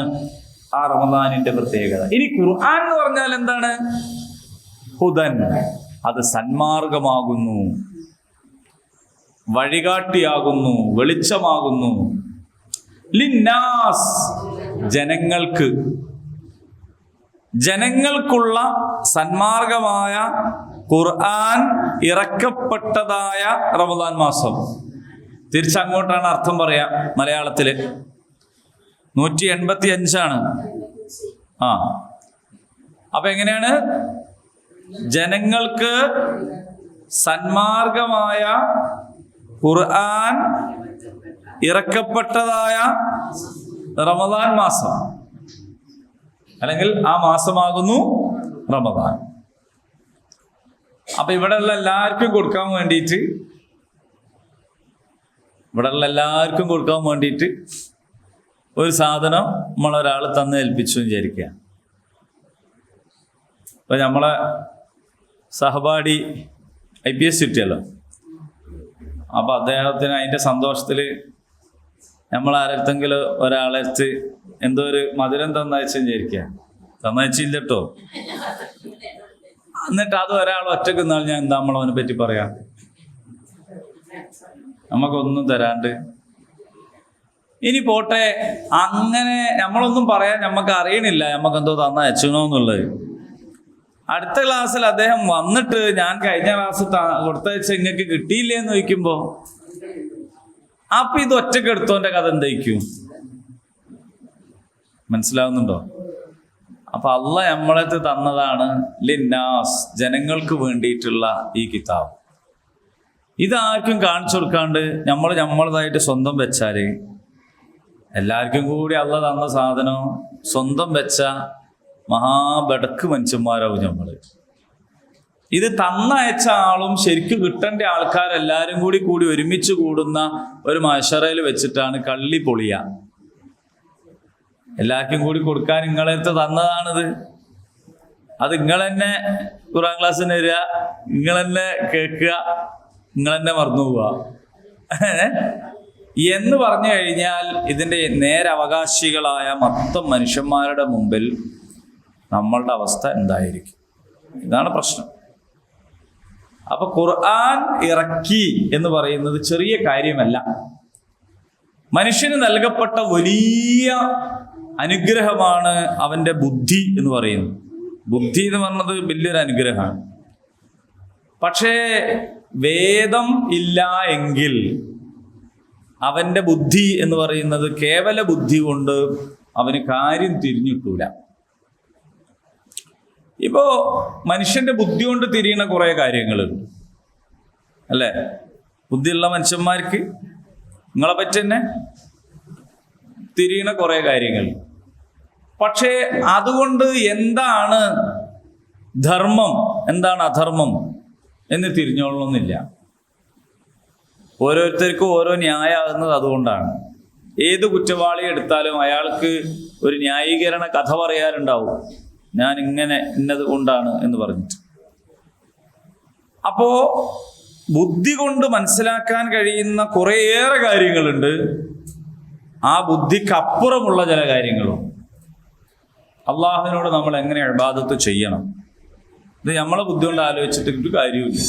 Speaker 1: ആ റമദാനിന്റെ പ്രത്യേകത. ഇനി ഖുർആൻ എന്ന് പറഞ്ഞാൽ എന്താണ്? ഹുദൻ, അത് സന്മാർഗമാകുന്നു, വഴികാട്ടിയാകുന്നു, വെളിച്ചമാകുന്നു. ലിന്നാസ്, ജനങ്ങൾക്ക്, ജനങ്ങൾക്കുള്ള സന്മാർഗമായ ഖുർആൻ ഇറക്കപ്പെട്ടതായ റമദാൻ മാസം. തിരിച്ചങ്ങോട്ടാണ് അർത്ഥം പറയാ. മലയാളത്തില് 185 അപ്പൊ എങ്ങനെയാണ്? ജനങ്ങൾക്ക് സന്മാർഗമായ ഖുർആൻ ഇറക്കപ്പെട്ടതായ റമദാൻ മാസം, അല്ലെങ്കിൽ ആ മാസമാകുന്നു റമദാൻ. അപ്പൊ ഇവിടെയുള്ള എല്ലാവർക്കും കൊടുക്കാൻ വേണ്ടിയിട്ട്, ഒരു സാധനം നമ്മളൊരാൾ തന്ന് ഏൽപ്പിച്ചു വിചാരിക്കുക. അപ്പൊ നമ്മളെ സഹപാഠി IPS കിട്ടിയല്ലോ. അപ്പൊ അദ്ദേഹത്തിന് അതിന്റെ സന്തോഷത്തില് നമ്മൾ ആരെടുത്തെങ്കിലും ഒരാളെടുത്ത് എന്തോ ഒരു മധുരം തന്നയച്ചു വിചാരിക്കുക. തന്നയച്ചില്ല കേട്ടോ. എന്നിട്ട് അത് ഒരാൾ ഒറ്റക്ക് നിന്നാൽ ഞാൻ എന്താ നമ്മളവനെ പറ്റി പറയാം? നമുക്കൊന്നും തരാണ്ട്. ഇനി പോട്ടെ, അങ്ങനെ നമ്മളൊന്നും പറയാൻ നമുക്ക് അറിയണില്ല, നമുക്കെന്തോ തന്നയച്ചണോ എന്നുള്ളത്. അടുത്ത ക്ലാസ്സിൽ അദ്ദേഹം വന്നിട്ട് ഞാൻ കഴിഞ്ഞ ക്ലാസ് കൊടുത്തയച്ച ഇങ്ങക്ക് കിട്ടിയില്ലേ എന്ന് ചോദിക്കുമ്പോ, അപ്പൊ ഇത് ഒറ്റക്ക് എടുത്തോന്റെ കഥ എന്തായിരിക്കും? മനസ്സിലാവുന്നുണ്ടോ? അപ്പൊ അള്ളാഹ് നമ്മളെ തന്നതാണ് ലിന്നാസ്, ജനങ്ങൾക്ക് വേണ്ടിയിട്ടുള്ള ഈ കിതാബ്. ഇതാർക്കും കാണിച്ചു കൊടുക്കാണ്ട് നമ്മളതായിട്ട് സ്വന്തം വെച്ചാല്, എല്ലാവർക്കും കൂടി അള്ളാഹ് തന്ന സാധനം സ്വന്തം വെച്ച മഹാബടക്ക് മനുഷ്യന്മാരാവും നമ്മള്. ഇത് തന്നയച്ച ആളും ശരിക്കും കിട്ടേണ്ട ആൾക്കാരെല്ലാരും കൂടി ഒരുമിച്ച് കൂടുന്ന ഒരു മശറയിൽ വെച്ചിട്ടാണ് കള്ളി പൊളിയ. എല്ലാവർക്കും കൂടി കൊടുക്കാൻ നിങ്ങളടുത്ത് തന്നതാണിത്. അത് നിങ്ങൾ തന്നെ ഖുർആൻ ക്ലാസ്സിന് വരിക, നിങ്ങൾ തന്നെ കേൾക്കുക, നിങ്ങൾ തന്നെ മറന്നു പോവുക എന്ന് പറഞ്ഞു കഴിഞ്ഞാൽ ഇതിന്റെ നേരവകാശികളായ മൊത്തം മനുഷ്യന്മാരുടെ മുമ്പിൽ നമ്മളുടെ അവസ്ഥ എന്തായിരിക്കും? ഇതാണ് പ്രശ്നം. അപ്പൊ ഖുർആൻ ഇറക്കി എന്ന് പറയുന്നത് ചെറിയ കാര്യമല്ല. മനുഷ്യന് നൽകപ്പെട്ട വലിയ അനുഗ്രഹമാണ് അവന്റെ ബുദ്ധി എന്ന് പറയുന്നത്. ബുദ്ധി എന്ന് പറഞ്ഞത് വലിയൊരു അനുഗ്രഹമാണ്. പക്ഷേ വേദം ഇല്ല എങ്കിൽ അവന്റെ ബുദ്ധി എന്ന് പറയുന്നത് കേവല ബുദ്ധി കൊണ്ട് അവന് കാര്യം തിരിഞ്ഞിട്ടൂല. ഇപ്പോ മനുഷ്യന്റെ ബുദ്ധി കൊണ്ട് തിരിയുന്ന കുറെ കാര്യങ്ങളുണ്ട്, അല്ലേ? ബുദ്ധിയുള്ള മനുഷ്യന്മാർക്ക് നിങ്ങളെ പറ്റി തന്നെ തിരിയുന്ന കുറെ കാര്യങ്ങൾ. പക്ഷേ അതുകൊണ്ട് എന്താണ് ധർമ്മം, എന്താണ് അധർമ്മം എന്ന് തിരിഞ്ഞോളണമെന്നില്ല. ഓരോരുത്തർക്കും ഓരോ ന്യായമാകുന്നത് അതുകൊണ്ടാണ്. ഏത് കുറ്റവാളി എടുത്താലും അയാൾക്ക് ഒരു ന്യായീകരണ കഥ പറയാനുണ്ടാവും, ഞാൻ ഇങ്ങനെ ഇന്നത് കൊണ്ടാണ് എന്ന് പറഞ്ഞിട്ട്. അപ്പോ ബുദ്ധി കൊണ്ട് മനസ്സിലാക്കാൻ കഴിയുന്ന കുറേയേറെ കാര്യങ്ങളുണ്ട്. ആ ബുദ്ധിക്കപ്പുറമുള്ള ചില കാര്യങ്ങളും. അള്ളാഹുവിനോട് നമ്മൾ എങ്ങനെ ഇബാദത്ത് ചെയ്യണം, ഇത് നമ്മളെ ബുദ്ധി കൊണ്ട് ആലോചിച്ചിട്ട് ഒരു കാര്യമില്ല.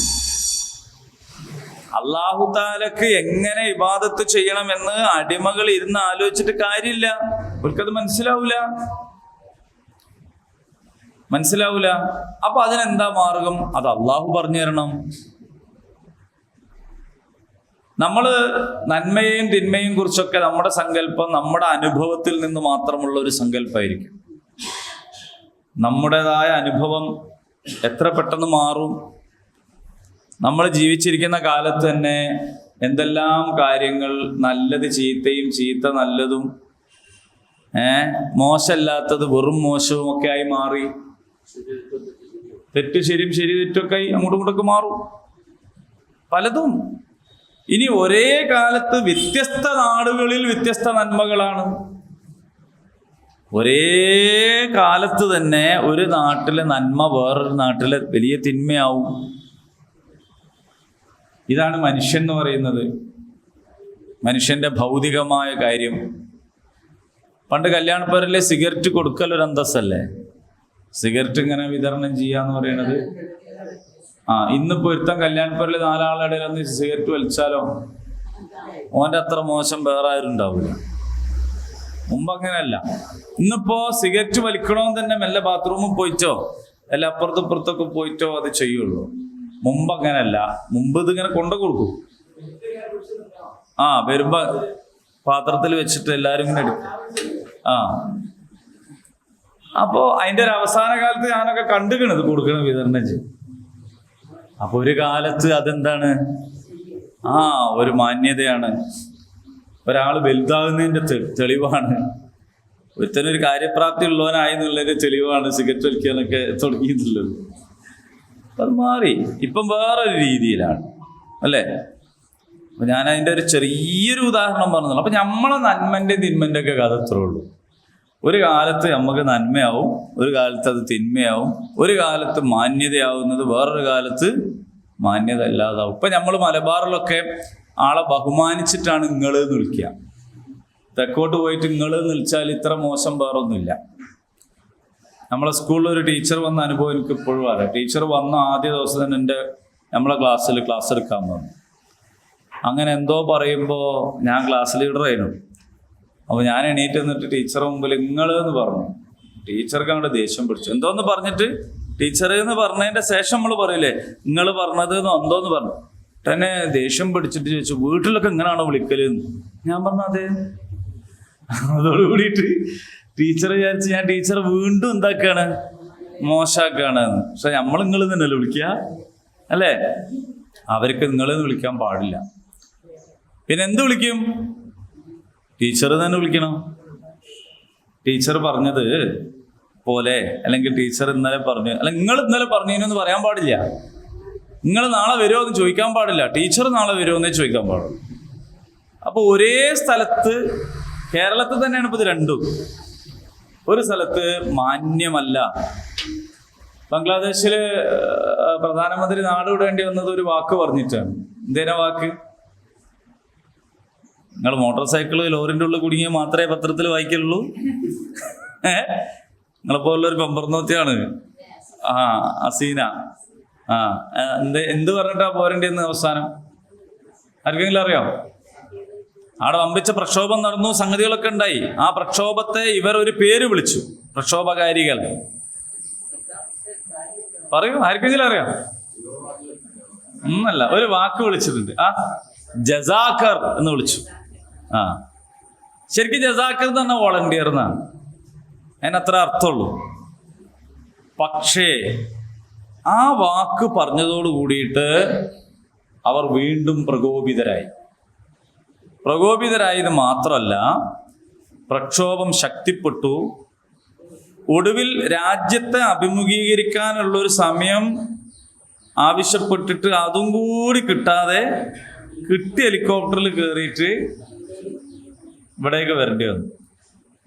Speaker 1: അല്ലാഹു തആലക്ക് എങ്ങനെ ഇബാദത്ത് ചെയ്യണമെന്ന് അടിമകൾ ഇരുന്ന് ആലോചിച്ചിട്ട് കാര്യമില്ല, അവർക്കത് മനസ്സിലാവൂല. മനസ്സിലാവൂല. അപ്പൊ അതിനെന്താ മാർഗം? അത് അള്ളാഹു പറഞ്ഞു തരണം. നമ്മള് നന്മയെയും തിന്മയും കുറിച്ചൊക്കെ നമ്മുടെ സങ്കല്പം നമ്മുടെ അനുഭവത്തിൽ നിന്ന് മാത്രമുള്ള ഒരു സങ്കല്പമായിരിക്കും. നമ്മുടേതായ അനുഭവം എത്ര പെട്ടെന്ന് മാറും. നമ്മൾ ജീവിച്ചിരിക്കുന്ന കാലത്ത് തന്നെ എന്തെല്ലാം കാര്യങ്ങൾ, നല്ലത് ചീത്തയും ചീത്ത നല്ലതും മോശമല്ലാത്തത് വെറും മോശവും ഒക്കെ ആയി മാറി. തെറ്റ് ശരിയും ശരി തെറ്റൊക്കെ ആയി അങ്ങോട്ടും ഇങ്ങോട്ടൊക്കെ മാറും പലതും. ഇനി ഒരേ കാലത്ത് വ്യത്യസ്ത നാടുകളിൽ വ്യത്യസ്ത നന്മകളാണ്. ഒരേ കാലത്ത് തന്നെ ഒരു നാട്ടിലെ നന്മ വേറൊരു നാട്ടിലെ വലിയ തിന്മയാവും. ഇതാണ് മനുഷ്യൻ എന്ന് പറയുന്നത്, മനുഷ്യന്റെ ഭൗതികമായ കാര്യം. പണ്ട് കല്യാണപ്പേരിലെ സിഗരറ്റ് കൊടുക്കലൊരു അന്തസ്സല്ലേ, സിഗരറ്റ് ഇങ്ങനെ വിതരണം ചെയ്യാന്ന് പറയുന്നത്. ഇന്നിപ്പോ ഒരുത്തൻ കല്യാണപ്പേരിൽ 4 ആളുടെ ഇടയിൽ ഒന്ന് സിഗരറ്റ് വലിച്ചാലോ ഓൻ്റെ അത്ര മോശം വേറെ ആരും ഉണ്ടാവില്ല. മുമ്പ് അങ്ങനെയല്ല. ഇന്നിപ്പോ സിഗരറ്റ് വലിക്കണമെന്ന് തന്നെ മെല്ലെ ബാത്റൂമിൽ പോയിട്ടോ അല്ല അപ്പുറത്തും ഇപ്പുറത്തൊക്കെ പോയിട്ടോ അത് ചെയ്യുള്ളൂ. മുമ്പ് അങ്ങനെയല്ല. മുമ്പ് ഇതിങ്ങനെ കൊണ്ടു കൊടുക്കും. വരുമ്പോ പാത്രത്തിൽ വെച്ചിട്ട് എല്ലാരും ഇങ്ങനെ എടുക്കും. അപ്പോ അതിന്റെ ഒരു അവസാന കാലത്ത് ഞാനൊക്കെ കണ്ടുകണത് കൊടുക്കണ വിതരണം ചെയ്യും. അപ്പൊ ഒരു കാലത്ത് അതെന്താണ്, ഒരു മാന്യതയാണ്, ഒരാൾ വലുതാകുന്നതിന്റെ തെളിവാണ്, ഒരുത്തനൊരു കാര്യപ്രാപ്തി ഉള്ളവനായി എന്നുള്ളൊരു തെളിവാണ് സിഗരറ്റ് വലിക്കാനൊക്കെ തുടങ്ങിയിട്ടുള്ളത്. അത് മാറി, ഇപ്പം വേറൊരു രീതിയിലാണ് അല്ലേ. അപ്പൊ ഞാൻ അതിൻ്റെ ഒരു ചെറിയൊരു ഉദാഹരണം പറഞ്ഞുള്ളൂ. അപ്പൊ നമ്മളെ നന്മന്റെ തിന്മന്റെ ഒക്കെ കഥ അത്രേ ഉള്ളൂ. ഒരു കാലത്ത് നമുക്ക് നന്മയാവും, ഒരു കാലത്ത് അത് തിന്മയാവും, ഒരു കാലത്ത് മാന്യതയാവുന്നത് വേറൊരു കാലത്ത് മാന്യത അല്ലാതാവും. ഇപ്പൊ നമ്മൾ മലബാറിലൊക്കെ ആളെ ബഹുമാനിച്ചിട്ടാണ് ഇങ്ങള് എന്ന് വിളിക്കുക. തെക്കോട്ട് പോയിട്ട് ഇങ്ങള് എന്ന് വിളിച്ചാൽ ഇത്ര മോശം വേറൊന്നുമില്ല. നമ്മളെ സ്കൂളിൽ ഒരു ടീച്ചർ വന്ന അനുഭവം എനിക്ക് ഇപ്പോഴും അറിയാം. ടീച്ചർ വന്ന ആദ്യ ദിവസം തന്നെ നമ്മളെ ക്ലാസ് എടുക്കാൻ വന്നു. അങ്ങനെ എന്തോ പറയുമ്പോൾ ഞാൻ ക്ലാസ് ലീഡറായിരുന്നു. അപ്പോൾ ഞാൻ എണീറ്റ് നിന്നിട്ട് ടീച്ചറെ മുമ്പിൽ ഇങ്ങള് എന്ന് പറഞ്ഞു. ടീച്ചർക്ക് അങ്ങോട്ട് ദേഷ്യം പിടിച്ചു. എന്തോന്ന് പറഞ്ഞിട്ട് ടീച്ചർ എന്ന് പറഞ്ഞതിന്റെ ശേഷം നമ്മൾ പറയില്ലേ നിങ്ങൾ പറഞ്ഞത് എന്തോന്ന് പറഞ്ഞു. തന്നെ ദേഷ്യം പിടിച്ചിട്ട് ചോദിച്ചു, വീട്ടിലൊക്കെ ഇങ്ങനെയാണോ വിളിക്കല് എന്ന്. ഞാൻ പറഞ്ഞു അതെ. അതോടുകൂടിയിട്ട് ടീച്ചർ വിചാരിച്ച് ഞാൻ ടീച്ചർ വീണ്ടും എന്താക്കാണ്, മോശാക്കാണ്. പക്ഷെ നമ്മൾ നിങ്ങൾ തന്നെയല്ലേ വിളിക്കുക അല്ലേ. അവർക്ക് നിങ്ങളെന്ന് വിളിക്കാൻ പാടില്ല. പിന്നെ എന്ത് വിളിക്കും? ടീച്ചർ തന്നെ വിളിക്കണം. ടീച്ചർ പറഞ്ഞത് പോലെ, അല്ലെങ്കിൽ ടീച്ചർ ഇന്നലെ പറഞ്ഞു, അല്ലെങ്കിൽ നിങ്ങൾ ഇന്നലെ പറഞ്ഞതിനൊന്നും പറയാൻ പാടില്ല. നിങ്ങൾ നാളെ വരുമോ എന്ന് ചോദിക്കാൻ പാടില്ല. ടീച്ചർ നാളെ വരുമോ എന്നേ ചോദിക്കാൻ പാടുള്ളൂ. അപ്പൊ ഒരേ സ്ഥലത്ത്, കേരളത്തിൽ തന്നെയാണ് ഇപ്പൊ ഇത് രണ്ടും. ഒരു സ്ഥലത്ത് മാന്യമല്ല. ബംഗ്ലാദേശില് പ്രധാനമന്ത്രി നാട് വിടേണ്ടി വന്നത് ഒരു വാക്ക് പറഞ്ഞിട്ടാണ്. എന്തേനാ വാക്ക്? നിങ്ങൾ മോട്ടോർ സൈക്കിള് ലോറിൻ്റെ ഉള്ളിൽ കുടുങ്ങിയ മാത്രമേ പത്രത്തിൽ വായിക്കുള്ളൂ. നിങ്ങളെപ്പോലുള്ളൊരു പമ്പർന്നോത്തിയാണ് അസീന. എന്ത് പറഞ്ഞിട്ടാ പോരേണ്ടിയെന്ന് അവസാനം ആർക്കെങ്കിലും അറിയാം? അവിടെ വമ്പിച്ച പ്രക്ഷോഭം നടന്നു, സംഗതികളൊക്കെ ഉണ്ടായി. ആ പ്രക്ഷോഭത്തെ ഇവർ ഒരു പേര് വിളിച്ചു, പ്രക്ഷോഭകാരികൾ. പറയൂ, ആർക്കെങ്കിലും അറിയാം? ഒന്നല്ല, ഒരു വാക്ക് വിളിച്ചിട്ടുണ്ട്. ജസാക്കർ എന്ന് വിളിച്ചു. ശരിക്കും ജസാക്കർ എന്ന് പറഞ്ഞാൽ വോളണ്ടിയർ എന്നാണ്. അതിനത്ര അർത്ഥമുള്ളൂ. പക്ഷേ ആ വാക്ക് പറഞ്ഞതോട് കൂടിയിട്ട് അവർ വീണ്ടും പ്രകോപിതരായത് മാത്രമല്ല, പ്രക്ഷോഭം ശക്തിപ്പെട്ടു. ഒടുവിൽ രാജ്യത്തെ അഭിമുഖീകരിക്കാനുള്ളൊരു സമയം ആവശ്യപ്പെട്ടിട്ട് അതും കൂടി കിട്ടാതെ കിട്ടിയ ഹെലികോപ്റ്ററിൽ കയറിയിട്ട് ഇവിടേക്ക് വരേണ്ടി വന്നു.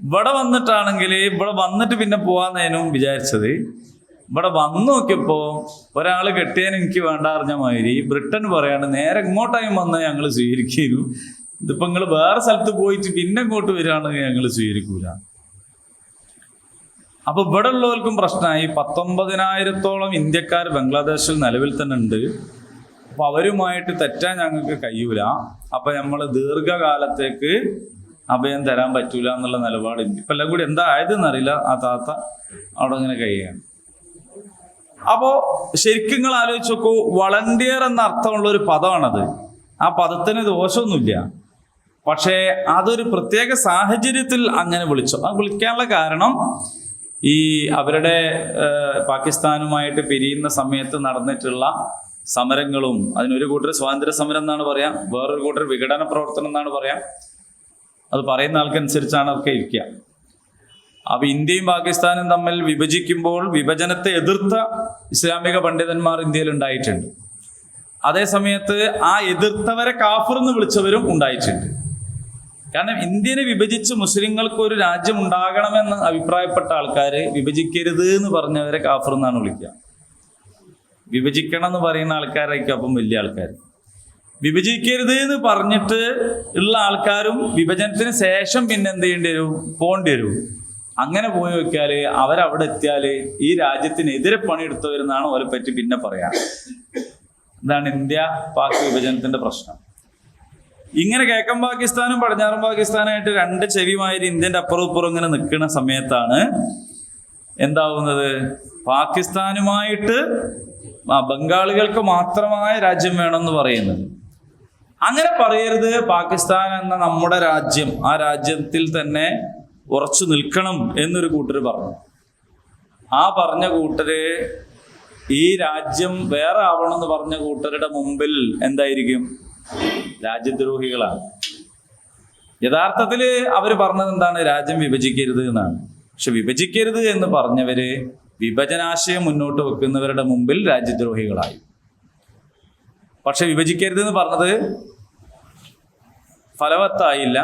Speaker 1: ഇവിടെ വന്നിട്ടാണെങ്കിൽ ഇവിടെ വന്നിട്ട് പിന്നെ പോവാന്നേനും വിചാരിച്ചത്. ഇവിടെ വന്നു നോക്കിയപ്പോൾ ഒരാൾ കെട്ടിയാൻ എനിക്ക് വേണ്ട അറിഞ്ഞ മാതിരി ബ്രിട്ടൻ പറയാണ് നേരെ ഇങ്ങോട്ടായും വന്നാൽ ഞങ്ങൾ സ്വീകരിക്കുന്നു. ഇതിപ്പോ നിങ്ങൾ വേറെ സ്ഥലത്ത് പോയിട്ട് പിന്നെ ഇങ്ങോട്ട് വരികയാണെങ്കിൽ ഞങ്ങൾ സ്വീകരിക്കൂല. അപ്പൊ ഇവിടെ ഉള്ളവർക്കും പ്രശ്നമായി. 19,000-ഓളം ഇന്ത്യക്കാർ ബംഗ്ലാദേശിൽ നിലവിൽ തന്നെ ഉണ്ട്. അപ്പൊ അവരുമായിട്ട് തെറ്റാൻ ഞങ്ങൾക്ക് കഴിയൂല. അപ്പൊ നമ്മൾ ദീർഘകാലത്തേക്ക് അഭയം തരാൻ പറ്റൂല എന്നുള്ള നിലപാടില്ല. ഇപ്പൊ എല്ലാം കൂടി എന്താ ആയതെന്നറിയില്ല. ആ താത്ത അവിടെ ഇങ്ങനെ കഴിയാണ്. അപ്പോ ശരിക്കും നിങ്ങൾ ആലോചിച്ച് നോക്കൂ, വളണ്ടിയർ എന്ന അർത്ഥമുള്ള ഒരു പദമാണത്. ആ പദത്തിന് ദോഷമൊന്നുമില്ല. പക്ഷേ അതൊരു പ്രത്യേക സാഹചര്യത്തിൽ അങ്ങനെ വിളിച്ചു. അത് വിളിക്കാനുള്ള കാരണം ഈ അവരുടെ പാകിസ്ഥാനുമായിട്ട് പിരിയുന്ന സമയത്ത് നടന്നിട്ടുള്ള സമരങ്ങളും, അതിനൊരു കൂട്ടർ സ്വാതന്ത്ര്യ സമരം എന്നാണ് പറയാം, വേറൊരു കൂട്ടർ വിഘടന പ്രവർത്തനം എന്നാണ് പറയാം. അത് പറയുന്ന ആൾക്കനുസരിച്ചാണ് ഒക്കെ ഇരിക്കുക. അപ്പൊ ഇന്ത്യയും പാകിസ്ഥാനും തമ്മിൽ വിഭജിക്കുമ്പോൾ വിഭജനത്തെ എതിർത്ത ഇസ്ലാമിക പണ്ഡിതന്മാർ ഇന്ത്യയിൽ ഉണ്ടായിട്ടുണ്ട്. അതേ സമയത്ത് ആ എതിർത്തവരെ കാഫിർ എന്ന് വിളിച്ചവരും ഉണ്ടായിട്ടുണ്ട്. കാരണം ഇന്ത്യനെ വിഭജിച്ച് മുസ്ലിങ്ങൾക്ക് ഒരു രാജ്യം ഉണ്ടാകണമെന്ന് അഭിപ്രായപ്പെട്ട ആൾക്കാര് വിഭജിക്കരുത് എന്ന് പറഞ്ഞവരെ കാഫിർ എന്നാണ് വിളിക്കുക. വിഭജിക്കണം എന്ന് പറയുന്ന ആൾക്കാരായിരിക്കും അപ്പം വലിയ ആൾക്കാർ. വിഭജിക്കരുത് എന്ന് പറഞ്ഞിട്ട് ഉള്ള ആൾക്കാരും വിഭജനത്തിന് ശേഷം പിന്നെ എന്ത് ചെയ്യേണ്ടി വരും? പോകേണ്ടി വരും. അങ്ങനെ പോയി വെക്കാല് അവരവിടെ എത്തിയാല് ഈ രാജ്യത്തിനെതിരെ പണിയെടുത്തവരെന്നാണ് അവരെ പറ്റി പിന്നെ പറയാം. ഇതാണ് ഇന്ത്യ പാക് വിഭജനത്തിന്റെ പ്രശ്നം. ഇങ്ങനെ കിഴക്കൻ പാകിസ്ഥാനും പടിഞ്ഞാറൻ പാകിസ്ഥാനായിട്ട് രണ്ട് ചെവിമാതിരി ഇന്ത്യൻ്റെ അപ്പുറം ഇപ്പുറം ഇങ്ങനെ നിൽക്കുന്ന സമയത്താണ് എന്താവുന്നത്? പാകിസ്ഥാനുമായിട്ട് ബംഗാളികൾക്ക് മാത്രമായ രാജ്യം വേണമെന്ന് പറയുന്നത്. അങ്ങനെ പറയരുത്, പാകിസ്ഥാൻ എന്ന നമ്മുടെ രാജ്യം, ആ രാജ്യത്തിൽ തന്നെ ഉറച്ചു നിൽക്കണം എന്നൊരു കൂട്ടർ പറഞ്ഞു. ആ പറഞ്ഞ കൂട്ടര് ഈ രാജ്യം വേറെ ആവണമെന്ന് പറഞ്ഞ കൂട്ടരുടെ മുമ്പിൽ എന്തായിരിക്കും? രാജ്യദ്രോഹികളാണ്. യഥാർത്ഥത്തിൽ അവർ പറഞ്ഞത് എന്താണ്? രാജ്യം വിഭജിക്കരുത് എന്നാണ്. പക്ഷെ വിഭജിക്കരുത് എന്ന് പറഞ്ഞവര് വിഭജനാശയം മുന്നോട്ട് വെക്കുന്നവരുടെ മുമ്പിൽ രാജ്യദ്രോഹികളായി. പക്ഷെ വിഭജിക്കരുത് എന്ന് പറഞ്ഞത് ഫലവത്തായില്ല.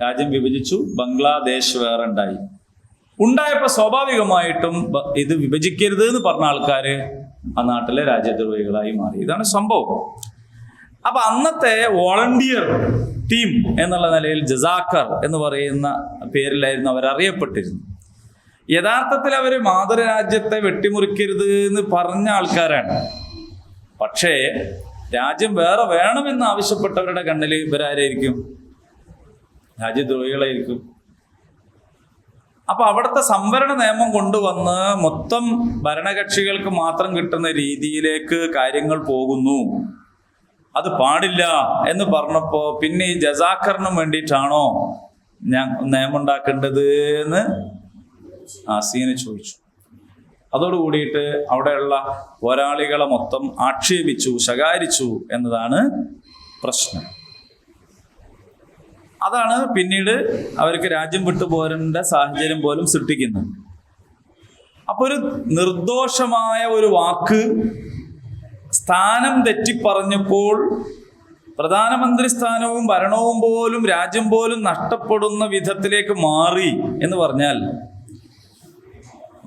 Speaker 1: രാജ്യം വിഭജിച്ചു, ബംഗ്ലാദേശ് വേറെ ഉണ്ടായപ്പോൾ സ്വാഭാവികമായിട്ടും ഇത് വിഭജിക്കരുത് എന്ന് പറഞ്ഞ ആൾക്കാര് ആ നാട്ടിലെ രാജ്യദ്രോഹികളായി മാറി. ഇതാണ് സംഭവം. അപ്പൊ അന്നത്തെ വോളണ്ടിയർ ടീം എന്നുള്ള നിലയിൽ ജസാക്കർ എന്ന് പറയുന്ന പേരിലായിരുന്നു അവരറിയപ്പെട്ടിരുന്നത്. യഥാർത്ഥത്തിൽ അവര് മാതൃരാജ്യത്തെ വെട്ടിമുറിക്കരുത് എന്ന് പറഞ്ഞ ആൾക്കാരാണ്. പക്ഷേ രാജ്യം വേറെ വേണമെന്ന് ആവശ്യപ്പെട്ടവരുടെ കണ്ണിൽ ഇവരാരായിരിക്കും? രാജ്യദ്രോഹികളായിരിക്കും. അപ്പൊ അവിടുത്തെ സംവരണ നിയമം കൊണ്ടുവന്ന് മൊത്തം ഭരണകക്ഷികൾക്ക് മാത്രം കിട്ടുന്ന രീതിയിലേക്ക് കാര്യങ്ങൾ പോകുന്നു. അത് പാടില്ല എന്ന് പറഞ്ഞപ്പോ പിന്നെ ഈ ജസാക്കറിനും വേണ്ടിയിട്ടാണോ ഞാൻ നിയമം ഉണ്ടാക്കേണ്ടത് എന്ന് ആസീന് ചോദിച്ചു. അതോടുകൂടിയിട്ട് അവിടെയുള്ള പോരാളികളെ മൊത്തം ആക്ഷേപിച്ചു, ശകാരിച്ചു എന്നതാണ് പ്രശ്നം. അതാണ് പിന്നീട് അവർക്ക് രാജ്യം വിട്ടു പോരേണ്ട സാഹചര്യം പോലും സൃഷ്ടിക്കുന്നത്. അപ്പൊ ഒരു നിർദോഷമായ ഒരു വാക്ക് സ്ഥാനം തെറ്റിപ്പറഞ്ഞപ്പോൾ പ്രധാനമന്ത്രി സ്ഥാനവും ഭരണവും പോലും രാജ്യം പോലും നഷ്ടപ്പെടുന്ന വിധത്തിലേക്ക് മാറി എന്ന് പറഞ്ഞാൽ,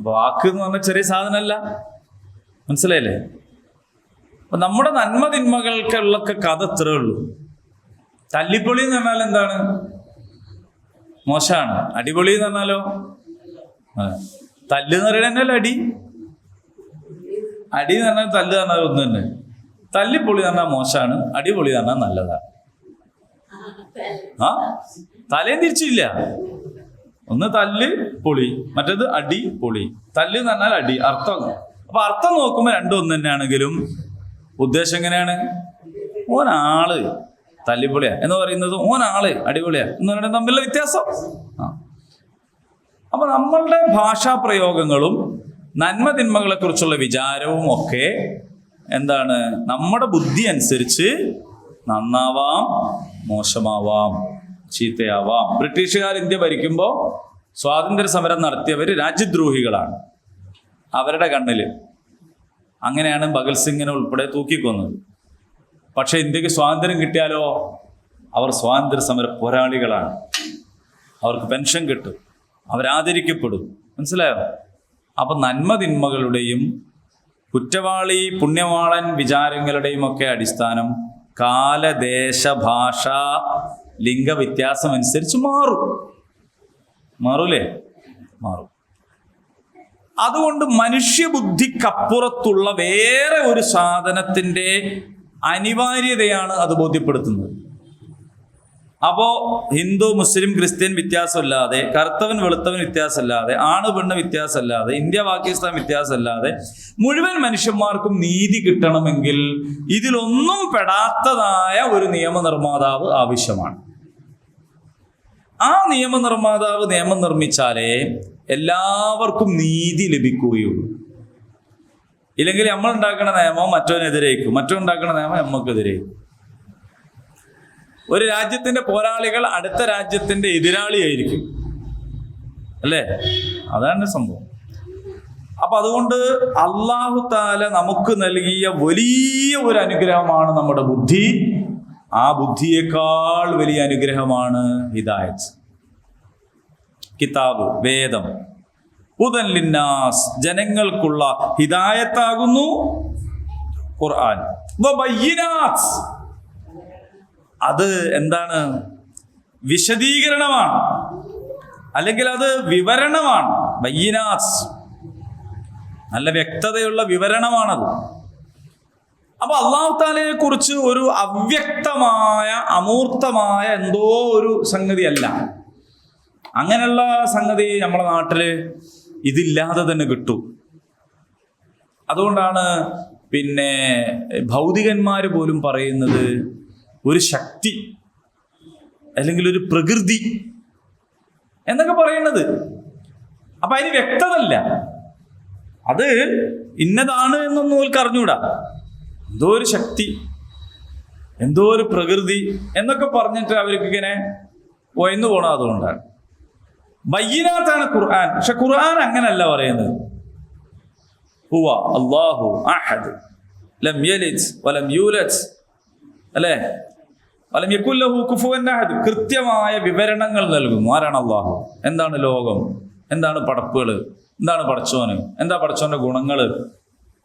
Speaker 1: വാക്ക് എന്ന് പറഞ്ഞാൽ ചെറിയ സാധനമല്ല. മനസ്സിലായില്ലേ? അപ്പൊ നമ്മുടെ നന്മ തിന്മകൾക്കുള്ളൊക്കെ കഥ ഇത്രേ ഉള്ളൂ. തല്ലിപ്പൊളി എന്ന് പറഞ്ഞാൽ എന്താണ്? മോശമാണ്. അടിപൊളി എന്ന് പറഞ്ഞാലോ? തല്ല് എന്ന് പറയണല്ലോ അടി. അടി എന്ന് പറഞ്ഞാൽ തല്ല് പറഞ്ഞാൽ ഒന്ന് തന്നെ. തല്ലിപ്പൊളി എന്ന് പറഞ്ഞാൽ മോശമാണ്, അടിപൊളി എന്ന് പറഞ്ഞാൽ നല്ലതാണ്. ആ തലയും തിരിച്ചില്ല. ഒന്ന് തല്ല് പൊളി, മറ്റേത് അടി പൊളി. തല്ല് എന്ന് പറഞ്ഞാൽ അടി, അർത്ഥം. അപ്പൊ അർത്ഥം നോക്കുമ്പോൾ രണ്ടും ഒന്ന് തന്നെയാണെങ്കിലും ഉദ്ദേശം എങ്ങനെയാണ്? ഓനാള് തല്ലിപ്പൊളിയാ എന്ന് പറയുന്നത് ഓനാള് അടിപൊളിയാ എന്ന് പറയുന്നത് തമ്മിലുള്ള വ്യത്യാസം. അപ്പൊ നമ്മളുടെ ഭാഷാ പ്രയോഗങ്ങളും നന്മ തിന്മകളെ കുറിച്ചുള്ള വിചാരവും ഒക്കെ എന്താണ്? നമ്മുടെ ബുദ്ധി അനുസരിച്ച് നന്നാവാം, മോശമാവാം, ചീത്തയാവാം. ബ്രിട്ടീഷുകാർ ഇന്ത്യ ഭരിക്കുമ്പോൾ സ്വാതന്ത്ര്യ സമരം നടത്തിയവർ രാജ്യദ്രോഹികളാണ് അവരുടെ കണ്ണിൽ. അങ്ങനെയാണ് ഭഗത് സിംഗിനെ ഉൾപ്പെടെ തൂക്കിക്കൊന്നത്. പക്ഷെ ഇന്ത്യക്ക് സ്വാതന്ത്ര്യം കിട്ടിയാലോ അവർ സ്വാതന്ത്ര്യ സമര പോരാളികളാണ്. അവർക്ക് പെൻഷൻ കിട്ടും, അവരാദരിക്കപ്പെടും. മനസ്സിലായോ? അപ്പൊ നന്മ തിന്മകളുടെയും കുറ്റവാളി പുണ്യവാളൻ വിചാരങ്ങളുടെയും ഒക്കെ അടിസ്ഥാനം കാലദേശ ഭാഷ ലിംഗ വ്യത്യാസം അനുസരിച്ച് മാറൂലേ? മാറും. അതുകൊണ്ട് മനുഷ്യബുദ്ധിക്കപ്പുറത്തുള്ള വേറെ ഒരു സാധനത്തിൻ്റെ അനിവാര്യതയാണ് അത് ബോധ്യപ്പെടുത്തുന്നത്. അപ്പോ ഹിന്ദു മുസ്ലിം ക്രിസ്ത്യൻ വ്യത്യാസമില്ലാതെ, കറുത്തവൻ വെളുത്തവൻ വ്യത്യാസമില്ലാതെ, ആണ് പെണ്ണ് വ്യത്യാസമില്ലാതെ, ഇന്ത്യ പാകിസ്ഥാൻ വ്യത്യാസമില്ലാതെ മുഴുവൻ മനുഷ്യന്മാർക്കും നീതി കിട്ടണമെങ്കിൽ ഇതിലൊന്നും പെടാത്തതായ ഒരു നിയമനിർമ്മാതാവ് ആവശ്യമാണ്. ആ നിയമനിർമ്മാതാവ് നിയമം നിർമ്മിച്ചാലേ എല്ലാവർക്കും നീതി ലഭിക്കുകയുള്ളൂ. ഇല്ലെങ്കിൽ നമ്മൾ ഉണ്ടാക്കുന്ന നിയമം മറ്റവനെതിരേക്കും, മറ്റവനുണ്ടാക്കുന്ന നിയമം നമ്മൾക്കെതിരേക്കും. ഒരു രാജ്യത്തിന്റെ പോരാളികൾ അടുത്ത രാജ്യത്തിന്റെ എതിരാളിയായിരിക്കും, അല്ലേ? അതാണ് സംഭവം. അപ്പൊ അതുകൊണ്ട് അല്ലാഹു തആല നമുക്ക് നൽകിയ വലിയ ഒരു അനുഗ്രഹമാണ് നമ്മുടെ ബുദ്ധി. ആ ബുദ്ധിയേക്കാൾ വലിയ അനുഗ്രഹമാണ് ഹിദായത്ത്. കിതാബ്, വേദം, ഹുദൻ ലിന്നാസ്, ജനങ്ങൾക്കുള്ള ഹിദായത്താകുന്നു ഖുർആൻ. വബയ്യിനാത്ത്, അത് എന്താണ്? വിശദീകരണമാണ്, അല്ലെങ്കിൽ അത് വിവരണമാണ്. ബയ്യിനാത്ത്, നല്ല വ്യക്തതയുള്ള വിവരണമാണത്. അപ്പൊ അല്ലാഹു തആലയെ കുറിച്ച് ഒരു അവ്യക്തമായ അമൂർത്തമായ എന്തോ ഒരു സംഗതിയല്ല. അങ്ങനെയുള്ള സംഗതി നമ്മുടെ നാട്ടില് ഇതില്ലാതെ തന്നെ കിട്ടും. അതുകൊണ്ടാണ് പിന്നെ ഭൗതികന്മാര് പോലും പറയുന്നത് ഒരു ശക്തി അല്ലെങ്കിൽ ഒരു പ്രകൃതി എന്നൊക്കെ പറയുന്നത്. അപ്പൊ അതിന് വ്യക്തതല്ല, അത് ഇന്നതാണ് എന്നൊന്നും അവർക്ക് അറിഞ്ഞൂടാ. എന്തോ ഒരു ശക്തി, എന്തോ ഒരു പ്രകൃതി എന്നൊക്കെ പറഞ്ഞിട്ട് അവർക്ക് ഇങ്ങനെ ഒയന്നു പോണം. അതുകൊണ്ടാണ് ബയ്യിനാത്താണ് ഖുർആൻ. പക്ഷെ ഖുർആൻ അങ്ങനല്ല പറയുന്നത്. ഹുവ അല്ലാഹു അഹദ് ലം യലിദ് വലം യൂലദ്, അല്ലേ? വലം യകുൽ ലഹു കുഫുവൻ അഹദ്. കൃത്യമായ വിവരണങ്ങൾ നൽകുന്നു. ആരാണ് അല്ലാഹു? എന്താണ് ലോകം? എന്താണ് പടപ്പുകൾ? എന്താണ് പടച്ചോന്? എന്താ പടച്ചോന്റെ ഗുണങ്ങൾ?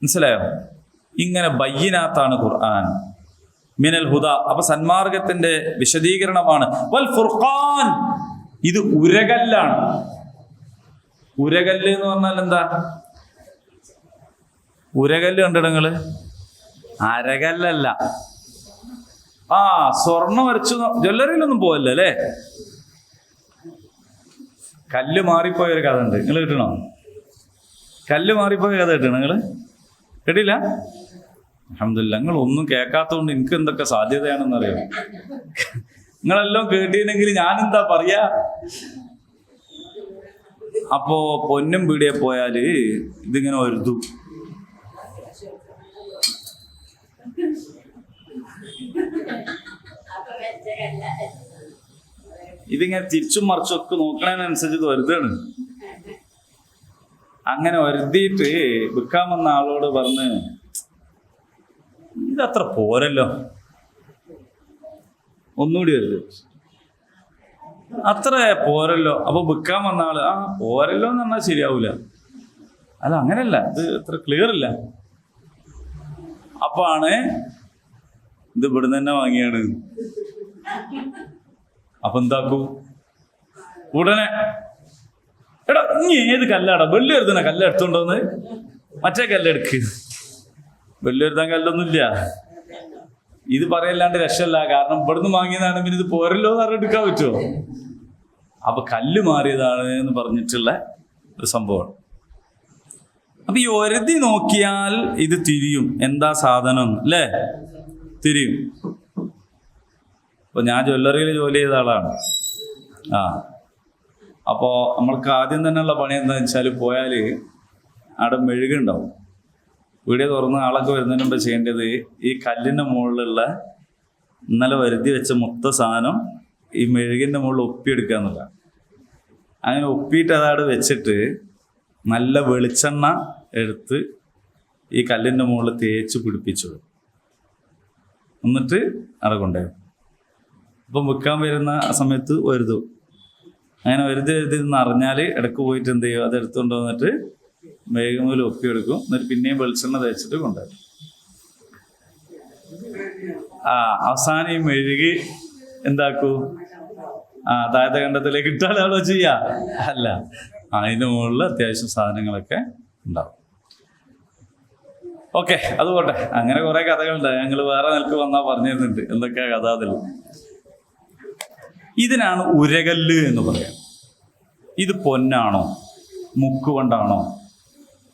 Speaker 1: മനസ്സിലായോ? ഇങ്ങനെ ബയ്യിനാത്താണ് ഖുർആൻ. മിനൽ ഹുദ, അപ്പൊ സന്മാർഗത്തിന്റെ വിശദീകരണമാണ്. വൽ ഫുർഖാൻ, ഇത് ഉരകല്ലാണ്. ഉരകല്ല് എന്ന് പറഞ്ഞാൽ എന്താ? ഉരകല്ല് കണ്ടിടങ്ങള്? അരകല്ലല്ല. സ്വർണം വരച്ചു ജ്വല്ലറിയിലൊന്നും പോവല്ല അല്ലേ? കല്ല് മാറിപ്പോയ ഒരു കഥ ഉണ്ട്, നിങ്ങൾ കേട്ടണോ? കല്ല് മാറിപ്പോയ കഥ കേട്ടണോ നിങ്ങള്? കേട്ടില്ല? അൽഹംദുലില്ലാ, നിങ്ങൾ ഒന്നും കേൾക്കാത്തതുകൊണ്ട് എനിക്ക് എന്തൊക്കെ സാധ്യതയാണെന്നറിയാം. നിങ്ങളെല്ലാം കേട്ടിരുന്നെങ്കിൽ ഞാനെന്താ പറയാ? അപ്പോ പൊന്നും പീടിയെ പോയാല് ഇതിങ്ങനെ ഒരുതും. ഇതിങ്ങനെ തിരിച്ചും മറിച്ചൊക്കെ നോക്കണതിനനുസരിച്ച് വെറുതാണ്. അങ്ങനെ വരുത്തിയിട്ട് വിൽക്കാൻ വന്ന ആളോട് പറഞ്ഞ്, ഇതത്ര പോരല്ലോ, ഒന്നുകൂടി വരുത്, അത്ര പോരല്ലോ. അപ്പൊ വിൽക്കാൻ വന്ന ആള് പോരല്ലോ എന്ന് പറഞ്ഞാൽ ശരിയാവൂല. അല്ല, അങ്ങനെയല്ല, ഇത് അത്ര ക്ലിയർ ഇല്ല. അപ്പാണ് ഇത് ഇവിടുന്ന് തന്നെ വാങ്ങിയാണ്. അപ്പൊ എന്താക്കൂ? ഉടനെ, എടാ ഇനി ഏത് കല്ലാടാ? വെള്ളി വരുത്തണ കല്ല് എടുത്തോണ്ടോന്ന്, മറ്റേ കല്ലെടുക്ക്. വെള്ളി വരുത്താൻ കല്ലൊന്നുമില്ല. ഇത് പറയല്ലാണ്ട് രക്ഷല്ല. കാരണം ഇവിടുന്ന് വാങ്ങിയതാണ്, പിന്നെ ഇത് പോരല്ലോ എന്ന് പറഞ്ഞിട്ട് എടുക്കാൻ പറ്റുമോ? അപ്പൊ കല്ല് മാറിയതാണ് എന്ന് പറഞ്ഞിട്ടുള്ള ഒരു സംഭവമാണ്. അപ്പൊ ഈ ഒരുതി നോക്കിയാൽ ഇത് തിരിയും, എന്താ സാധനം അല്ലേ? തിരിയും. അപ്പൊ ഞാൻ ജ്വല്ലറിയിൽ ജോലി ചെയ്ത ആളാണ്. അപ്പോ നമ്മൾക്ക് ആദ്യം തന്നെയുള്ള പണി എന്താണെന്ന് വെച്ചാൽ, പോയാൽ അവിടെ മെഴുകുണ്ടാവും. വീഡിയോ തുറന്ന് ആളൊക്കെ വരുന്നതിന് മുമ്പ് ചെയ്യേണ്ടത് ഈ കല്ലിൻ്റെ മുകളിലുള്ള ഇന്നലെ വരുത്തി വെച്ച മൊത്ത സാധനം ഈ മെഴുകിൻ്റെ മുകളിൽ ഒപ്പിയെടുക്കുക എന്നുള്ളതാണ്. അങ്ങനെ ഒപ്പിയിട്ട് അതവിടെ വെച്ചിട്ട് നല്ല വെളിച്ചെണ്ണ എടുത്ത് ഈ കല്ലിൻ്റെ മുകളിൽ തേച്ച് പിടിപ്പിച്ചു, എന്നിട്ട് അവിടെ കൊണ്ടുപോയി. അപ്പം വിൽക്കാൻ വരുന്ന സമയത്ത് വരുതു. അങ്ങനെ വരുതി എന്ന് അറിഞ്ഞാൽ ഇടയ്ക്ക് പോയിട്ട് എന്ത് ചെയ്യും, അത് എടുത്തുകൊണ്ട് വന്നിട്ട് വേഗം ഒപ്പിയെടുക്കും. എന്നിട്ട് പിന്നെയും വെളിച്ചെണ്ണ തേച്ചിട്ട് കൊണ്ടുവരും. അവസാനം ഈ മെഴുകി എന്താക്കൂ? താഴത്തെ കണ്ടത്തിലേക്ക് ഇട്ടാലാണോ ചെയ്യാ? അല്ല, അതിൻ്റെ മുകളിൽ അത്യാവശ്യം സാധനങ്ങളൊക്കെ ഉണ്ടാവും. ഓക്കെ, അത് പോട്ടെ. അങ്ങനെ കുറെ കഥകളുണ്ട്. ഞങ്ങൾ വേറെ നിലക്ക് വന്നാൽ പറഞ്ഞു തരുന്നുണ്ട് എന്തൊക്കെയാ കഥ അതിൽ. ഇതിനാണ് ഉരകല്ല് എന്ന് പറയാം. ഇത് പൊന്നാണോ, മുക്കുകൊണ്ടാണോ,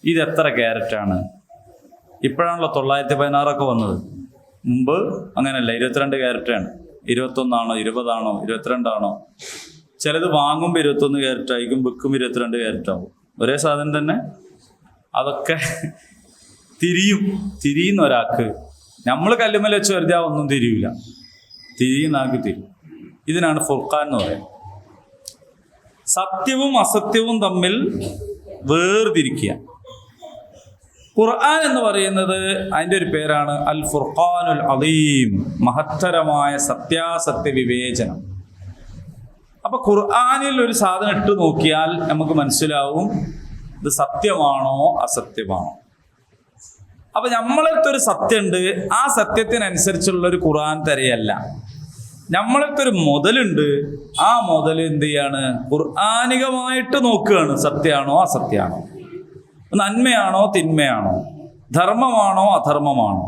Speaker 1: ഇത് എത്ര ക്യാരറ്റാണ്? ഇപ്പോഴാണല്ലോ 916 വന്നത്. മുമ്പ് അങ്ങനെയല്ല, 22 ക്യാരറ്റാണ്. 21 20 22 ചിലത് വാങ്ങുമ്പോൾ 21 ക്യാരറ്റ് ആയിരിക്കും, വിൽക്കും 22 ക്യാരറ്റ് ആവും. ഒരേ സാധനം തന്നെ. അതൊക്കെ തിരിയുന്ന ഒരാൾക്ക്, നമ്മൾ കല്ലുമ്മൽ വെച്ച് വരുത്തിയാൽ ഒന്നും തിരിയില്ല, തിരിയുന്ന ആൾക്ക് തിരിയും. ഇതിനാണ് ഫുർഖാൻ എന്ന് പറയുന്നത്. സത്യവും അസത്യവും തമ്മിൽ വേർതിരിക്കുക. ഖുർആൻ എന്ന് പറയുന്നത് അതിൻ്റെ ഒരു പേരാണ് അൽ ഫുർഖാനുൽ അദീം, മഹത്തരമായ സത്യാസത്യ വിവേചനം. അപ്പൊ ഖുർആനിൽ ഒരു സാധനം ഇട്ട് നോക്കിയാൽ നമുക്ക് മനസ്സിലാവും ഇത് സത്യമാണോ അസത്യമാണോ. അപ്പൊ നമ്മളടുത്തൊരു സത്യമുണ്ട്, ആ സത്യത്തിനനുസരിച്ചുള്ള ഒരു ഖുർആൻ തരയല്ല. നമ്മളടുത്തൊരു മുതലുണ്ട്, ആ മുതൽ എന്ത് ചെയ്യാണ്? ഖുർആനികമായിട്ട് നോക്കുകയാണ്, സത്യമാണോ അസത്യമാണോ, നന്മയാണോ തിന്മയാണോ, ധർമ്മമാണോ അധർമ്മമാണോ,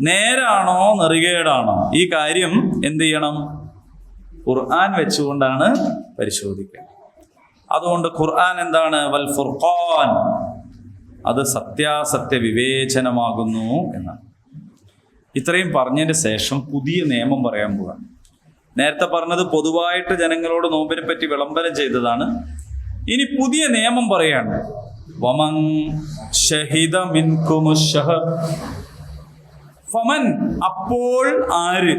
Speaker 1: നേരാണോ നെറികേടാണോ. ഈ കാര്യം എന്ത് ചെയ്യണം? ഖുർആൻ വെച്ചുകൊണ്ടാണ് പരിശോധിക്കുക. അതുകൊണ്ട് ഖുർആൻ എന്താണ്? വൽ ഫുർഖാൻ, അത് സത്യാസത്യ വിവേചനമാകുന്നു എന്നാണ്. ഇത്രയും പറഞ്ഞതിന് ശേഷം പുതിയ നിയമം പറയാൻ പോവാണ്. നേരത്തെ പറഞ്ഞത് പൊതുവായിട്ട് ജനങ്ങളോട് നോമ്പിനെ പറ്റി വിളംബരം ചെയ്തതാണ്. ഇനി പുതിയ നിയമം പറയാണ്. വമൻ ഷഹിദ മിൻകുമുശ് ശഹർ, ഫമൻ, അപ്പോൾ ആര്,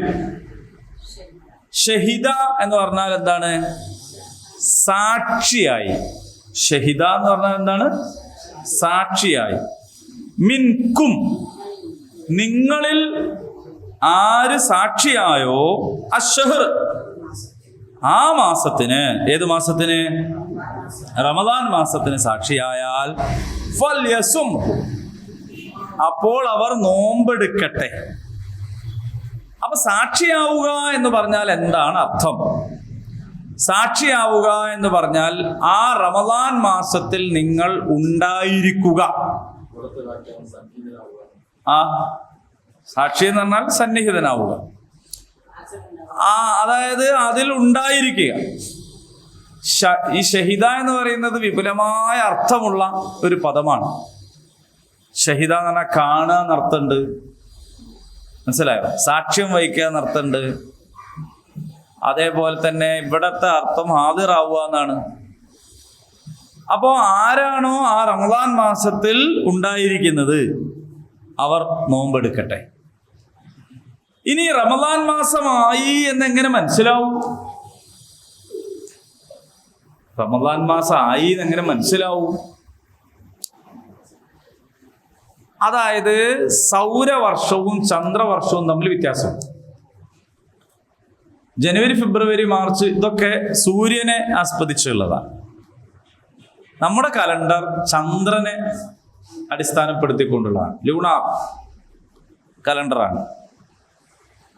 Speaker 1: ഷഹിദ എന്ന് പറഞ്ഞാൽ എന്താണ്? സാക്ഷിയായി. ഷഹിദ എന്ന് പറഞ്ഞാൽ എന്താണ്? സാക്ഷിയായി. മിൻകും, നിങ്ങളിൽ ആര് സാക്ഷിയായോ, അശ്ശഹർ, ആ മാസത്തിന്. ഏത് മാസത്തിന്? റമദാൻ മാസത്തിന് സാക്ഷിയായാൽ ഫൽയസും, അപ്പോൾ അവർ നോമ്പെടുക്കട്ടെ. അപ്പൊ സാക്ഷിയാവുക എന്ന് പറഞ്ഞാൽ എന്താണ് അർത്ഥം? സാക്ഷിയാവുക എന്ന് പറഞ്ഞാൽ ആ റമദാൻ മാസത്തിൽ നിങ്ങൾ ഉണ്ടായിരിക്കുക. ആ സാക്ഷി എന്ന് പറഞ്ഞാൽ സന്നിഹിതനാവുക. അതായത് അതിൽ ഉണ്ടായിരിക്കുക. ഈ ഷഹിദ എന്ന് പറയുന്നത് വിപുലമായ അർത്ഥമുള്ള ഒരു പദമാണ്. ഷഹിദ എന്ന് പറഞ്ഞാൽ കാണുക എന്നർത്ഥമുണ്ട്, മനസ്സിലായോ? സാക്ഷ്യം വഹിക്കുക എന്നർത്ഥമുണ്ട്. അതേപോലെ തന്നെ ഇവിടത്തെ അർത്ഥം ഹാദിറാവുക എന്നാണ്. അപ്പോൾ ആരാണോ ആ റമദാൻ മാസത്തിൽ ഉണ്ടായിരിക്കുന്നത് അവർ നോമ്പെടുക്കട്ടെ. ഇനി റമദാൻ മാസമായി എന്നെങ്ങനെ മനസ്സിലാവും? റമദാൻ മാസം ആയി എന്നെങ്ങനെ മനസ്സിലാവും? അതായത് സൗരവർഷവും ചന്ദ്രവർഷവും തമ്മിൽ വ്യത്യാസം. ജനുവരി ഫെബ്രുവരി മാർച്ച് ഇതൊക്കെ സൂര്യനെ ആസ്പദിച്ചുള്ളതാണ്. നമ്മുടെ കലണ്ടർ ചന്ദ്രനെ അടിസ്ഥാനപ്പെടുത്തിക്കൊണ്ടുള്ളതാണ്, ലൂണാർ കലണ്ടറാണ്.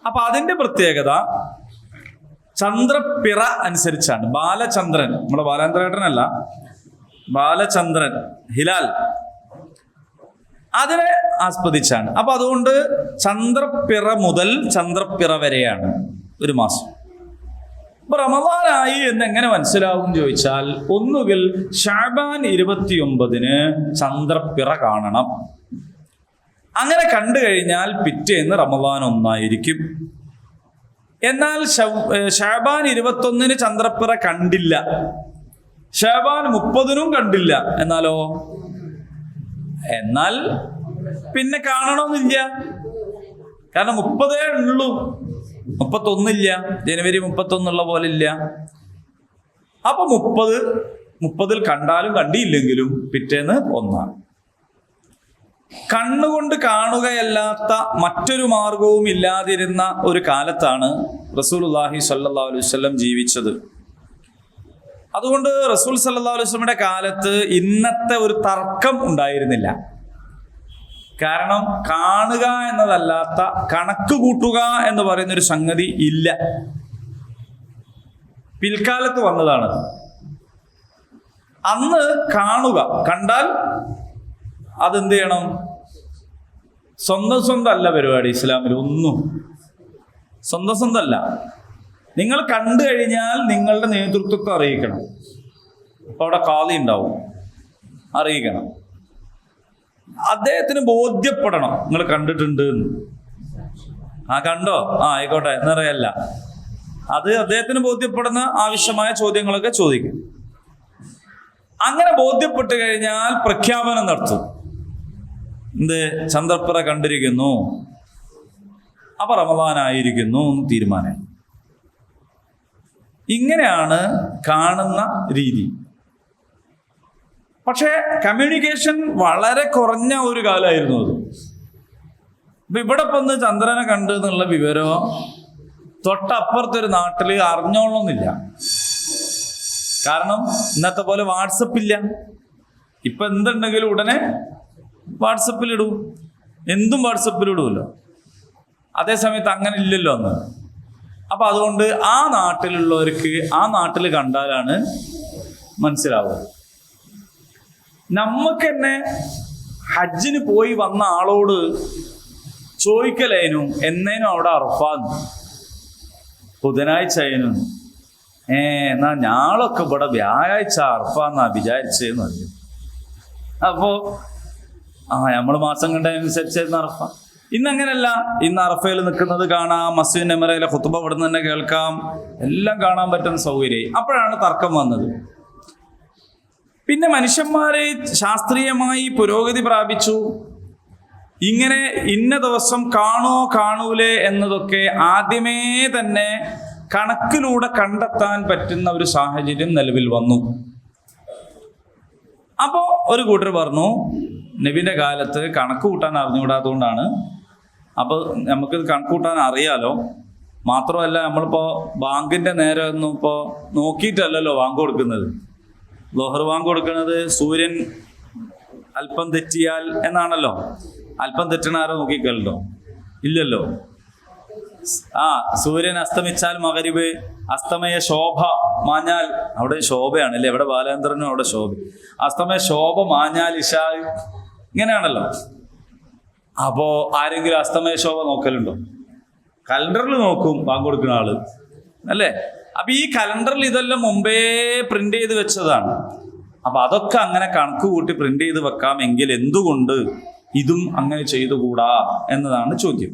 Speaker 1: അപ്പൊ അതിന്റെ പ്രത്യേകത ചന്ദ്രപ്പിറ അനുസരിച്ചാണ്. ബാലചന്ദ്രൻ, നമ്മുടെ ബാലേന്ദ്രേട്ടനല്ല, ബാലചന്ദ്രൻ ഹിലാൽ, അതിനെ ആസ്പദിച്ചാണ്. അപ്പൊ അതുകൊണ്ട് ചന്ദ്രപ്പിറ മുതൽ ചന്ദ്രപ്പിറ വരെയാണ് ഒരു മാസം. അപ്പൊ റമദാനായി എന്നെങ്ങനെ മനസ്സിലാവും ചോദിച്ചാൽ, ഒന്നുകിൽ ശഅബാൻ 29 ചന്ദ്രപ്പിറ കാണണം. അങ്ങനെ കണ്ടു കഴിഞ്ഞാൽ പിറ്റേന്ന് റമദാൻ 1 എന്നാൽ ശഅബാൻ 21 ചന്ദ്രപ്പിറ കണ്ടില്ല, ശഅബാൻ 30 കണ്ടില്ല, എന്നാൽ പിന്നെ കാണണമെന്നില്ല. കാരണം 30 ഉള്ളൂ, 31 ജനുവരി 31 പോലെ ഇല്ല. അപ്പൊ 30 കണ്ടാലും കണ്ടിയില്ലെങ്കിലും പിറ്റേന്ന് 1. കണ്ണുകൊണ്ട് കാണുകയല്ലാത്ത മറ്റൊരു മാർഗവും ഇല്ലാതിരുന്ന ഒരു കാലത്താണ് റസൂലുള്ളാഹി സ്വല്ലല്ലാഹു അലൈഹി വസല്ലം ജീവിച്ചത്. അതുകൊണ്ട് റസൂൽ സല്ലല്ലാഹു അലൈഹി വസല്ലമയുടെ കാലത്ത് ഇന്നത്തെ ഒരു തർക്കം ഉണ്ടായിരുന്നില്ല. കാരണം കാണുക എന്നതല്ലാത്ത കണക്ക് കൂട്ടുക എന്ന് പറയുന്നൊരു സംഗതി ഇല്ല, പിൽക്കാലത്ത് വന്നതാണ്. അന്ന് കാണുക, കണ്ടാൽ അതെന്ത് ചെയ്യണം? സ്വന്തം അല്ല പരിപാടി. ഇസ്ലാമിൽ ഒന്നും സ്വന്തം അല്ല. നിങ്ങൾ കണ്ടു കഴിഞ്ഞാൽ നിങ്ങളുടെ നേതൃത്വത്തെ അറിയിക്കണം. അപ്പോൾ അവിടെ ഖാദി ഉണ്ടാവും, അറിയിക്കണം. അദ്ദേഹത്തിന് ബോധ്യപ്പെടണം നിങ്ങൾ കണ്ടിട്ടുണ്ട് എന്ന്. കണ്ടോ, ആയിക്കോട്ടെ എന്നറിയല്ല. അത് അദ്ദേഹത്തിന് ബോധ്യപ്പെടുന്ന ആവശ്യമായ ചോദ്യങ്ങളൊക്കെ ചോദിക്കും. അങ്ങനെ ബോധ്യപ്പെട്ട് കഴിഞ്ഞാൽ പ്രഖ്യാപനം നടത്തും. എന്ത്? ചന്ദ്രപ്പിറ കണ്ടിരിക്കുന്നു, അപ്പൊ റമദാനായിരിക്കുന്നു എന്ന് തീരുമാനം. ഇങ്ങനെയാണ് കാണുന്ന രീതി. പക്ഷേ കമ്മ്യൂണിക്കേഷൻ വളരെ കുറഞ്ഞ ഒരു കാലമായിരുന്നു അത്. ഇപ്പൊ ഇവിടെ വന്ന് ചന്ദ്രനെ കണ്ടു എന്നുള്ള വിവരമോ തൊട്ടപ്പുറത്തൊരു നാട്ടിൽ അറിഞ്ഞോളണമെന്നില്ല. കാരണം ഇന്നത്തെ പോലെ വാട്സപ്പില്ല. ഇപ്പൊ എന്തുണ്ടെങ്കിലും ഉടനെ വാട്സപ്പിലിടും, എന്തും വാട്സപ്പിലിടുമല്ലോ. അതേസമയത്ത് അങ്ങനെ ഇല്ലല്ലോ അന്ന്. അപ്പൊ അതുകൊണ്ട് ആ നാട്ടിലുള്ളവർക്ക് ആ നാട്ടിൽ കണ്ടാലാണ് മനസ്സിലാവുക. നമുക്ക് തന്നെ ഹജ്ജിന് പോയി വന്ന ആളോട് ചോദിക്കലേനും എന്നേനും അവിടെ അറഫാന്ന് ബുധനാഴ്ച ആയിരുന്നു, എന്നാ ഞാളൊക്കെ ഇവിടെ വ്യാഴാഴ്ച അറഫാന്നാ വിചാരിച്ചതെന്ന് പറഞ്ഞു. അപ്പോ നമ്മൾ മാസം കണ്ടതനുസരിച്ചായിരുന്നു അറഫ. ഇന്നങ്ങനെയല്ല. ഇന്ന് അറഫയിൽ നിൽക്കുന്നത് കാണാം, മസ്ജിദ് നബവിയിലെ ഖുത്ബ ഇവിടെ നിന്ന് തന്നെ കേൾക്കാം, എല്ലാം കാണാൻ പറ്റുന്ന സൗകര്യം. അപ്പോഴാണ് തർക്കം വന്നത്. പിന്നെ മനുഷ്യന്മാരെ ശാസ്ത്രീയമായി പുരോഗതി പ്രാപിച്ചു. ഇങ്ങനെ ഇന്ന ദിവസം കാണോ കാണൂലേ എന്നതൊക്കെ ആദ്യമേ തന്നെ കണക്കിലൂടെ കണ്ടെത്താൻ പറ്റുന്ന ഒരു സാഹചര്യം നിലവിൽ വന്നു. അപ്പോൾ ഒരു കൂട്ടർ പറഞ്ഞു, നബിന്റെ കാലത്ത് കണക്ക് കൂട്ടാൻ അറിഞ്ഞുകൂടാത്തതുകൊണ്ടാണ്. അപ്പോൾ നമുക്ക് കണക്ക് കൂട്ടാൻ അറിയാലോ. മാത്രമല്ല നമ്മളിപ്പോൾ ബാങ്കിന്റെ നേരെ ഒന്നും ഇപ്പോൾ നോക്കിയിട്ടല്ലല്ലോ ബാങ്ക് കൊടുക്കുന്നത്. ലോഹർ ബാങ്ക് കൊടുക്കുന്നത് സൂര്യൻ അല്പം തെറ്റിയാൽ എന്നാണല്ലോ. അല്പം തെറ്റണ ആരോ നോക്കിക്കല്ലോ? ഇല്ലല്ലോ. സൂര്യൻ അസ്തമിച്ചാൽ മഗ്രിബ്, അസ്തമയ ശോഭ മാഞ്ഞാൽ, അവിടെ ശോഭയാണ് അല്ലേ, എവിടെ ബാലേന്ദ്രനും അവിടെ ശോഭ. അസ്തമയ ശോഭ മാഞ്ഞാൽ ഇശാ, ഇങ്ങനെയാണല്ലോ. അപ്പോ ആരെങ്കിലും അസ്തമയ ശോഭ നോക്കലുണ്ടോ? കലണ്ടറിൽ നോക്കും ബാങ്ക് കൊടുക്കുന്ന ആള് അല്ലേ. അപ്പൊ ഈ കലണ്ടറിൽ ഇതെല്ലാം മുമ്പേ പ്രിന്റ് ചെയ്ത് വെച്ചതാണ്. അപ്പൊ അതൊക്കെ അങ്ങനെ കണക്ക് കൂട്ടി പ്രിന്റ് ചെയ്ത് വെക്കാമെങ്കിൽ എന്തുകൊണ്ട് ഇതും അങ്ങനെ ചെയ്തുകൂടാ എന്നതാണ് ചോദ്യം.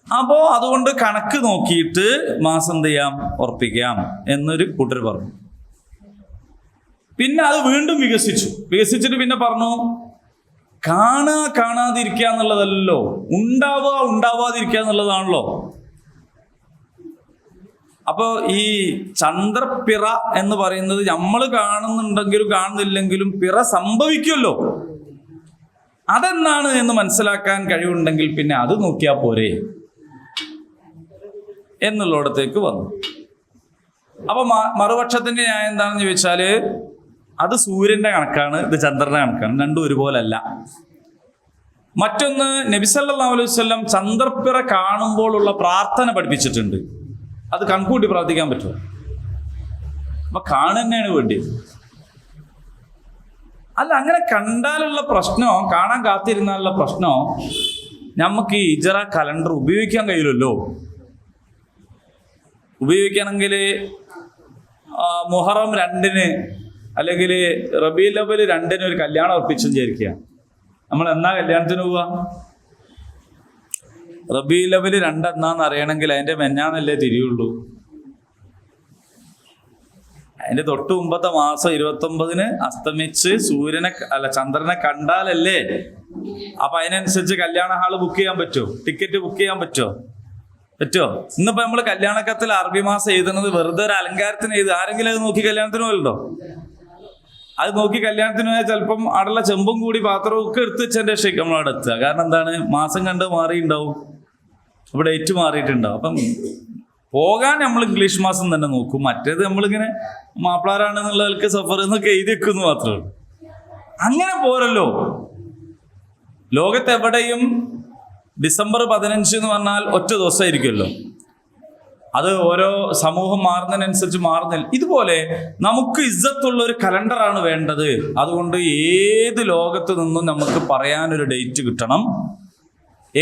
Speaker 1: അപ്പോ അതുകൊണ്ട് കണക്ക് നോക്കിയിട്ട് മാസം എന്ത് ചെയ്യാം, ഉറപ്പിക്കാം എന്നൊരു കൂട്ടർ പറഞ്ഞു. പിന്നെ അത് വീണ്ടും വികസിച്ചിട്ട് പിന്നെ പറഞ്ഞു, കാണാതിരിക്കുക എന്നുള്ളതല്ലോ, ഉണ്ടാവാതിരിക്കുക എന്നുള്ളതാണല്ലോ. അപ്പോ ഈ ചന്ദ്രപ്പിറ എന്ന് പറയുന്നത് നമ്മൾ കാണുന്നുണ്ടെങ്കിലും കാണുന്നില്ലെങ്കിലും പിറ സംഭവിക്കുമല്ലോ. അതെന്താണ് എന്ന് മനസ്സിലാക്കാൻ കഴിവുണ്ടെങ്കിൽ പിന്നെ അത് നോക്കിയാൽ പോരെ എന്നുള്ളിടത്തേക്ക് വന്നു. അപ്പൊ മറുപക്ഷത്തിന്റെ ന്യായം എന്താണെന്ന് ചോദിച്ചാല്, അത് സൂര്യന്റെ കണക്കാണ്, ഇത് ചന്ദ്രന്റെ കണക്കാണ്, രണ്ടും ഒരുപോലല്ല. മറ്റൊന്ന്, നബി സല്ലല്ലാഹു അലൈഹി വസല്ലം ചന്ദ്രപ്പിറ കാണുമ്പോഴുള്ള പ്രാർത്ഥന പഠിപ്പിച്ചിട്ടുണ്ട്. അത് കണക്കൂട്ടി പ്രാർത്ഥിക്കാൻ പറ്റുമോ? അപ്പൊ കാണുന്നതാണ് വേണ്ടിയത്. അല്ല, അങ്ങനെ കണ്ടാലുള്ള പ്രശ്നമോ കാണാൻ കാത്തിരുന്നാലുള്ള പ്രശ്നമോ നമുക്ക് ഈ ഹിജ്റ കലണ്ടർ ഉപയോഗിക്കാൻ കഴിയില്ലല്ലോ. ഉപയോഗിക്കണമെങ്കിൽ മുഹറം 2-ന് അല്ലെങ്കിൽ റബീഉൽ അവ്വൽ 2-ന് ഒരു കല്യാണം ഉറപ്പിച്ചു വിചാരിക്കുക. നമ്മൾ എന്നാ കല്യാണത്തിന് പോവുക? റബീഉൽ അവ്വൽ 2 എന്നാന്ന് അറിയണമെങ്കിൽ അതിന്റെ മെഞ്ഞാന്നല്ലേ തിരിയുള്ളൂ. അതിന്റെ തൊട്ട് മുമ്പത്തെ മാസം 29-ന് അസ്തമിച്ച് ചന്ദ്രനെ കണ്ടാലല്ലേ. അപ്പൊ അതിനനുസരിച്ച് കല്യാണ ഹാള് ബുക്ക് ചെയ്യാൻ പറ്റുമോ? ടിക്കറ്റ് ബുക്ക് ചെയ്യാൻ പറ്റുമോ? ഇന്നിപ്പോ നമ്മള് കല്യാണക്കത്തിൽ അറബി മാസം എഴുതുന്നത് വെറുതെ ഒരു അലങ്കാരത്തിന് എഴുതുക. ആരെങ്കിലും അത് നോക്കി കല്യാണത്തിന് പോലുണ്ടോ? അത് നോക്കി കല്യാണത്തിന് പോയാൽ ചിലപ്പം അവിടെയുള്ള ചെമ്പും കൂടി പാത്രവും ഒക്കെ എടുത്ത് വെച്ചതിന്റെ ശേഷം നമ്മളവിടെ എത്തുക. കാരണം എന്താണ്, മാസം കണ്ട് മാറിയിട്ടുണ്ടാവും, ഇവിടെ ഡേറ്റ് മാറിയിട്ടുണ്ടാവും. അപ്പം പോകാൻ നമ്മൾ ഇംഗ്ലീഷ് മാസം തന്നെ നോക്കും. മറ്റേത് നമ്മളിങ്ങനെ മാപ്പിളാരാണെന്നുള്ളവർക്ക് സഫർ എന്നൊക്കെ എഴുതി വെക്കുന്നു മാത്രമേ ഉള്ളൂ. അങ്ങനെ പോരല്ലോ. ലോകത്തെവിടെയും ഡിസംബർ 15 എന്ന് പറഞ്ഞാൽ ഒറ്റ ദിവസമായിരിക്കുമല്ലോ. അത് ഓരോ സമൂഹം മാറുന്നതിനനുസരിച്ച് മാറുന്നില്ല. ഇതുപോലെ നമുക്ക് ഇസ്സത്തുള്ള ഒരു കലണ്ടറാണ് വേണ്ടത്. അതുകൊണ്ട് ഏത് ലോകത്ത് നിന്നും നമുക്ക് പറയാനൊരു ഡേറ്റ് കിട്ടണം.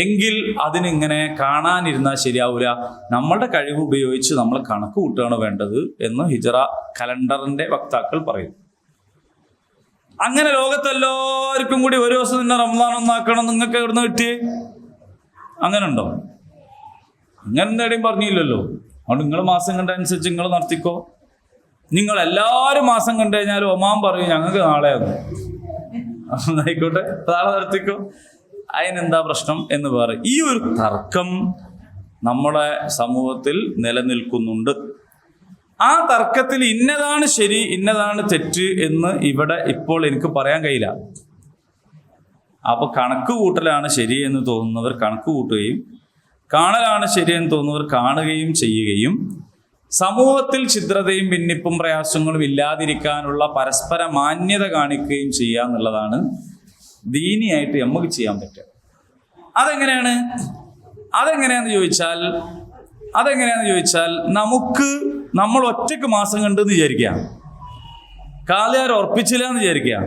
Speaker 1: എങ്കിൽ അതിനിങ്ങനെ കാണാനിരുന്നാൽ ശരിയാവില്ല. നമ്മളുടെ കഴിവ് ഉപയോഗിച്ച് നമ്മൾ കണക്ക് കൂട്ടുകയാണ് വേണ്ടത് എന്ന് ഹിജറ കലണ്ടറിന്റെ വക്താക്കൾ പറയും. അങ്ങനെ ലോകത്തെല്ലാവർക്കും കൂടി ഒരു ദിവസം തന്നെ റമദാൻ ഒന്നാക്കണം നിങ്ങൾക്ക് എവിടുന്ന് കിട്ടിയേ? അങ്ങനെ ഉണ്ടോ? അങ്ങനെ എന്തേടെയും പറഞ്ഞില്ലല്ലോ. അതുകൊണ്ട് നിങ്ങൾ മാസം കണ്ടനുസരിച്ച് നിങ്ങൾ നടത്തിക്കോ. നിങ്ങൾ എല്ലാവരും മാസം കണ്ടു കഴിഞ്ഞാൽ ഒമാൻ പറയും ഞങ്ങൾക്ക് നാളെ ആയിക്കോട്ടെ, നാളെ നടത്തിക്കോ, അതിനെന്താ പ്രശ്നം എന്ന് പറയും. ഈ ഒരു തർക്കം നമ്മുടെ സമൂഹത്തിൽ നിലനിൽക്കുന്നുണ്ട്. ആ തർക്കത്തിൽ ഇന്നതാണ് ശരി ഇന്നതാണ് തെറ്റ് എന്ന് ഇവിടെ ഇപ്പോൾ എനിക്ക് പറയാൻ കഴിയില്ല. അപ്പൊ കണക്ക് കൂട്ടലാണ് ശരി എന്ന് തോന്നുന്നവർ കണക്ക് കൂട്ടുകയും കാണലാണ് ശരിയെന്ന് തോന്നുന്നവർ കാണുകയും ചെയ്യുകയും സമൂഹത്തിൽ ഛിദ്രതയും ഭിന്നിപ്പും പ്രയാസങ്ങളും ഇല്ലാതിരിക്കാനുള്ള പരസ്പര മാന്യത കാണിക്കുകയും ചെയ്യുക എന്നുള്ളതാണ് ദീനിയായിട്ട് നമുക്ക് ചെയ്യാൻ പറ്റുക. അതെങ്ങനെയാന്ന് ചോദിച്ചാൽ നമ്മൾ ഒറ്റയ്ക്ക് മാസം കണ്ടെന്ന് വിചാരിക്കുക, കാലുകാർ ഉറപ്പിച്ചില്ല എന്ന് വിചാരിക്കുക.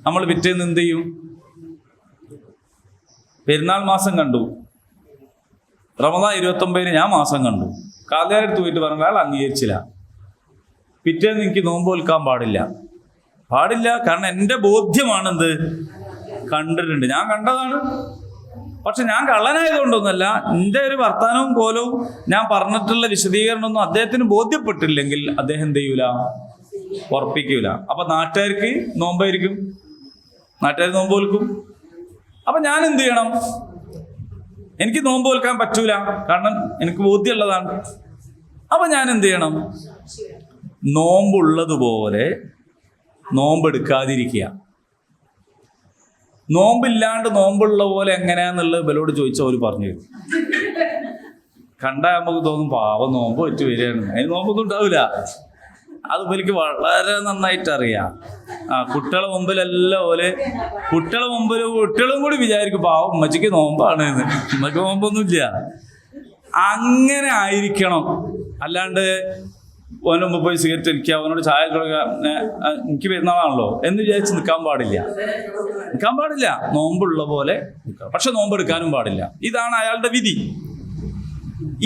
Speaker 1: നമ്മൾ പിറ്റേന്ന് എന്ത് ചെയ്യും? പെരുന്നാൾ മാസം കണ്ടു, റമദാൻ 29 ഞാൻ മാസം കണ്ടു, കാലുകാരെടുത്ത് പോയിട്ട് പറഞ്ഞ അയാൾ അംഗീകരിച്ചില്ല, പിറ്റേന്ന് എനിക്ക് നോമ്പ് വിൽക്കാൻ പാടില്ല. കാരണം എൻ്റെ ബോധ്യമാണെന്ത് കണ്ടിട്ടുണ്ട്, ഞാൻ കണ്ടതാണ്. പക്ഷെ ഞാൻ കള്ളനായതുകൊണ്ടൊന്നുമല്ല, എൻ്റെ ഒരു വർത്താനവും കോലവും ഞാൻ പറഞ്ഞിട്ടുള്ള വിശദീകരണമൊന്നും അദ്ദേഹത്തിന് ബോധ്യപ്പെട്ടില്ലെങ്കിൽ അദ്ദേഹം എന്ത് ചെയ്യൂല? ഉറപ്പിക്കൂല. അപ്പൊ നാട്ടുകാർക്ക് നോമ്പായിരിക്കും, നാട്ടുകാർ നോമ്പ് വിൽക്കും. അപ്പൊ ഞാൻ എന്ത് ചെയ്യണം? എനിക്ക് നോമ്പ് വിൽക്കാൻ പറ്റൂല, കാരണം എനിക്ക് ബോധ്യമുള്ളതാണ്. അപ്പൊ ഞാൻ എന്ത് ചെയ്യണം? നോമ്പുള്ളതുപോലെ നോമ്പെടുക്കാതിരിക്കുക. നോമ്പില്ലാണ്ട് നോമ്പുള്ള പോലെ എങ്ങനെയാന്നുള്ളത് ഇവരോട് ചോദിച്ചാൽ അവർ പറഞ്ഞു തരും. കണ്ടാൽ നമുക്ക് തോന്നും പാവം നോമ്പ് പറ്റി വരികയാണ്, അതിന് നോമ്പൊന്നും ഉണ്ടാവില്ല. അത് എനിക്ക് വളരെ നന്നായിട്ട് അറിയാം. കുട്ടികളെ മുമ്പിലെല്ലാം പോലെ കുട്ടികളും കൂടി വിചാരിക്കും പാവം ഉമ്മച്ചിക്ക് നോമ്പാണ് എന്ന്. ഉമ്മക്ക് നോമ്പൊന്നുമില്ല. അങ്ങനെ ആയിരിക്കണം. അല്ലാണ്ട് ഓൻ്റെ മുമ്പ് പോയി സിഗരറ്റ് അടിക്കുക, അവനോട് ചായ എനിക്ക് പെരുന്നാളാണല്ലോ എന്ന് വിചാരിച്ച് നിൽക്കാൻ പാടില്ല. നോമ്പുള്ള പോലെ നിൽക്കണം, പക്ഷെ നോമ്പെടുക്കാനും പാടില്ല. ഇതാണ് അയാളുടെ വിധി.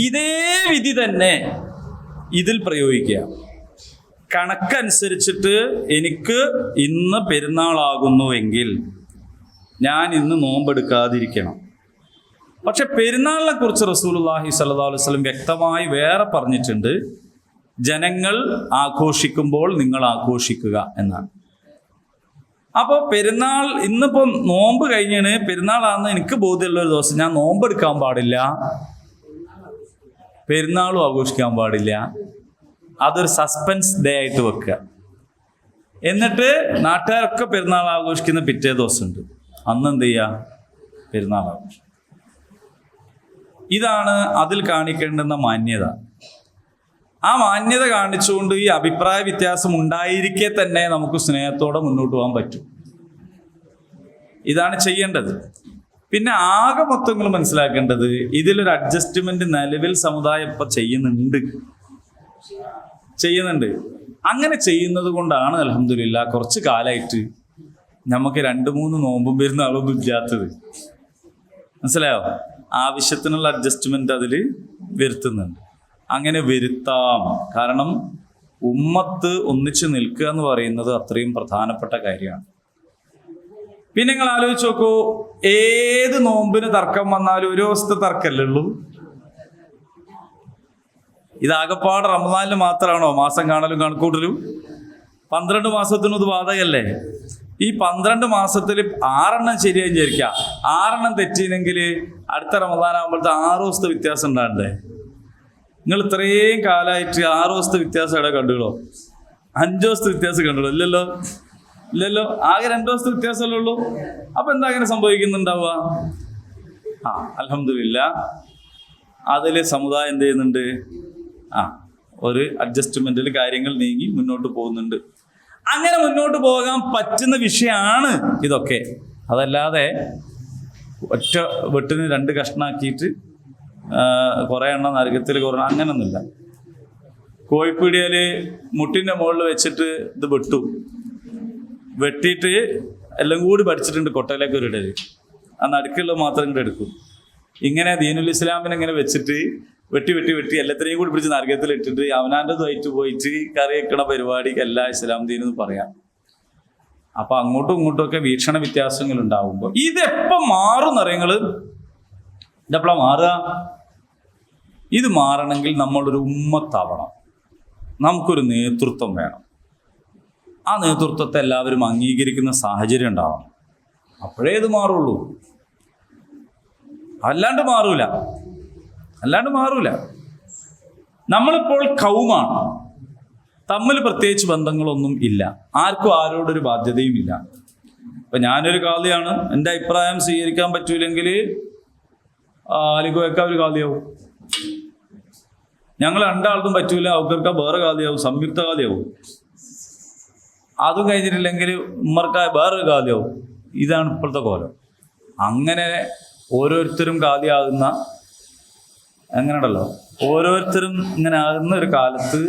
Speaker 1: ഇതേ വിധി തന്നെ ഇതിൽ പ്രയോഗിക്കുക. കണക്കനുസരിച്ചിട്ട് എനിക്ക് ഇന്ന് പെരുന്നാളാകുന്നുവെങ്കിൽ ഞാൻ ഇന്ന് നോമ്പെടുക്കാതിരിക്കണം. പക്ഷെ പെരുന്നാളിനെ കുറിച്ച് റസൂലുള്ളാഹി സ്വല്ലല്ലാഹു അലൈഹി വസല്ലം വ്യക്തമായി വേറെ പറഞ്ഞിട്ടുണ്ട്. ജനങ്ങൾ ആഘോഷിക്കുമ്പോൾ നിങ്ങൾ ആഘോഷിക്കുക എന്നാണ്. അപ്പോൾ പെരുന്നാൾ ഇന്നിപ്പോ നോമ്പ് കഴിഞ്ഞാണ്, പെരുന്നാളാണെന്ന് എനിക്ക് ബോധ്യമുള്ള ഒരു ദിവസം ഞാൻ നോമ്പെടുക്കാൻ പാടില്ല, പെരുന്നാളും ആഘോഷിക്കാൻ പാടില്ല. അതൊരു സസ്പെൻസ് ഡേ ആയിട്ട് വെക്കുക. എന്നിട്ട് നാട്ടുകാരൊക്കെ പെരുന്നാൾ ആഘോഷിക്കുന്ന പിറ്റേ ദിവസമുണ്ട്, അന്ന് എന്ത് ചെയ്യുക? പെരുന്നാൾ ആഘോഷം. ഇതാണ് അതിൽ കാണിക്കേണ്ടുന്ന മാന്യത. ആ മാന്യത കാണിച്ചുകൊണ്ട് ഈ അഭിപ്രായ വ്യത്യാസം ഉണ്ടായിരിക്കെ തന്നെ നമുക്ക് സ്നേഹത്തോടെ മുന്നോട്ട് പോകാൻ പറ്റും. ഇതാണ് ചെയ്യേണ്ടത്. പിന്നെ ആകെ മൊത്തങ്ങൾ മനസ്സിലാക്കേണ്ടത് ഇതിലൊരു അഡ്ജസ്റ്റ്മെന്റ് നിലവിൽ സമുദായം ഇപ്പം ചെയ്യുന്നുണ്ട്. അങ്ങനെ ചെയ്യുന്നത് കൊണ്ടാണ് അൽഹംദുലില്ലാ കുറച്ച് കാലമായിട്ട് നമുക്ക് 2-3 നോമ്പും പെരുന്നാളൊന്നും ഇല്ലാത്തത്. മനസ്സിലായോ? ആവശ്യത്തിനുള്ള അഡ്ജസ്റ്റ്മെന്റ് അതിൽ വരുത്തുന്നുണ്ട്. അങ്ങനെ വരുത്താം. കാരണം ഉമ്മത്ത് ഒന്നിച്ച് നിൽക്കുക എന്ന് പറയുന്നത് അത്രയും പ്രധാനപ്പെട്ട കാര്യമാണ്. പിന്നെ നിങ്ങൾ ആലോചിച്ച് നോക്കൂ, ഏത് നോമ്പിന് തർക്കം വന്നാലും ഒരു ദിവസത്തെ തർക്കമല്ലേ ഉള്ളൂ. ഇതാകപ്പാട് റമദാനിൽ മാത്രമാണോ മാസം കാണലും കണക്കൂട്ടലും? 12 മാസത്തിനും ഇത് ബാധകല്ലേ? ഈ 12 മാസത്തിൽ 6 ശരിയായി വിചാരിക്കുക, 6 തെറ്റിയില്ലെങ്കിൽ അടുത്ത റമദാനാകുമ്പോഴത്തെ 6 ദിവസത്തെ വ്യത്യാസം ഉണ്ടാകണ്ടേ? നിങ്ങൾ ഇത്രയും കാലമായിട്ട് 6 ദിവസത്തെ വ്യത്യാസം എവിടെ കണ്ടുകളോ? 5 ദിവസത്തെ വ്യത്യാസം കണ്ടുള്ളൂ? ഇല്ലല്ലോ. ആകെ 2 ദിവസത്തെ വ്യത്യാസമല്ലേ ഉള്ളൂ. അപ്പൊ എന്താ അങ്ങനെ സംഭവിക്കുന്നുണ്ടാവുക? അൽഹംദുലില്ലാ അതിൽ സമുദായം എന്ത് ചെയ്യുന്നുണ്ട്? ഒരു അഡ്ജസ്റ്റ്മെന്റിൽ കാര്യങ്ങൾ നീങ്ങി മുന്നോട്ട് പോകുന്നുണ്ട്. അങ്ങനെ മുന്നോട്ട് പോകാൻ പറ്റുന്ന വിഷയമാണ് ഇതൊക്കെ. അതല്ലാതെ ഒറ്റ വെട്ടിന് 2 കഷ്ണാക്കിയിട്ട് കുറേ എണ്ണം നരകത്തിൽ കുറേ അങ്ങനൊന്നുമില്ല. കോഴിപ്പീടിയയിൽ മുട്ടിൻ്റെ മുകളിൽ വെച്ചിട്ട് ഇത് വെട്ടിയിട്ട് എല്ലാം കൂടി പഠിച്ചിട്ടുണ്ട് കൊട്ടയിലേക്ക് ഒരു ഇടല്. ആ നടുക്കുള്ളത് മാത്രം ഇങ്ങോട്ട് എടുക്കും. ഇങ്ങനെ ദീനുൽ ഇസ്ലാമിനെ ഇങ്ങനെ വെച്ചിട്ട് വെട്ടി എല്ലാത്തിനെയും കൂടി പിടിച്ച് നരകത്തിൽ ഇട്ടിട്ട് അവനാൻ്റെതായിട്ട് പോയിട്ട് കറി വെക്കണ പരിപാടിക്ക് എല്ലാ ഇസ്ലാം ദീനെന്ന് പറയാം. അപ്പൊ അങ്ങോട്ടും ഇങ്ങോട്ടും ഒക്കെ വീക്ഷണ വ്യത്യാസങ്ങൾ ഉണ്ടാവുമ്പോൾ ഇതെപ്പം മാറും അറിയങ്ങള്. ഇതെപ്പോഴാ മാറുക? ഇത് മാറണമെങ്കിൽ നമ്മളൊരു ഉമ്മത്താവണം, നമുക്കൊരു നേതൃത്വം വേണം. ആ നേതൃത്വത്തെ എല്ലാവരും അംഗീകരിക്കുന്ന സാഹചര്യം ഉണ്ടാവണം. അപ്പോഴേ ഇത് മാറുള്ളൂ, അല്ലാണ്ട് മാറൂല. നമ്മളിപ്പോൾ കൗമാണ്, തമ്മിൽ പ്രത്യേകിച്ച് ബന്ധങ്ങളൊന്നും ഇല്ല, ആർക്കും ആരോടൊരു ബാധ്യതയും ഇല്ല. ഇപ്പൊ ഞാനൊരു കാളിയാണ്, എൻ്റെ അഭിപ്രായം സ്വീകരിക്കാൻ പറ്റൂലെങ്കിൽ അലിഗോയൊക്കെ ഒരു കാളിയാവും. ഞങ്ങൾ രണ്ടാൾക്കും പറ്റൂല, അവർക്ക് വേറെ കാളിയാവും, സംയുക്ത കാളിയാവും. അതും കഴിഞ്ഞിട്ടില്ലെങ്കിൽ ഉമ്മർക്കായ വേറൊരു കാളിയാവും. ഇതാണ് ഇപ്പോഴത്തെ കോലം. അങ്ങനെ ഓരോരുത്തരും കാളിയാകുന്ന, അങ്ങനെയുണ്ടല്ലോ, ഓരോരുത്തരും ഇങ്ങനെ ആകുന്ന ഒരു കാലത്ത്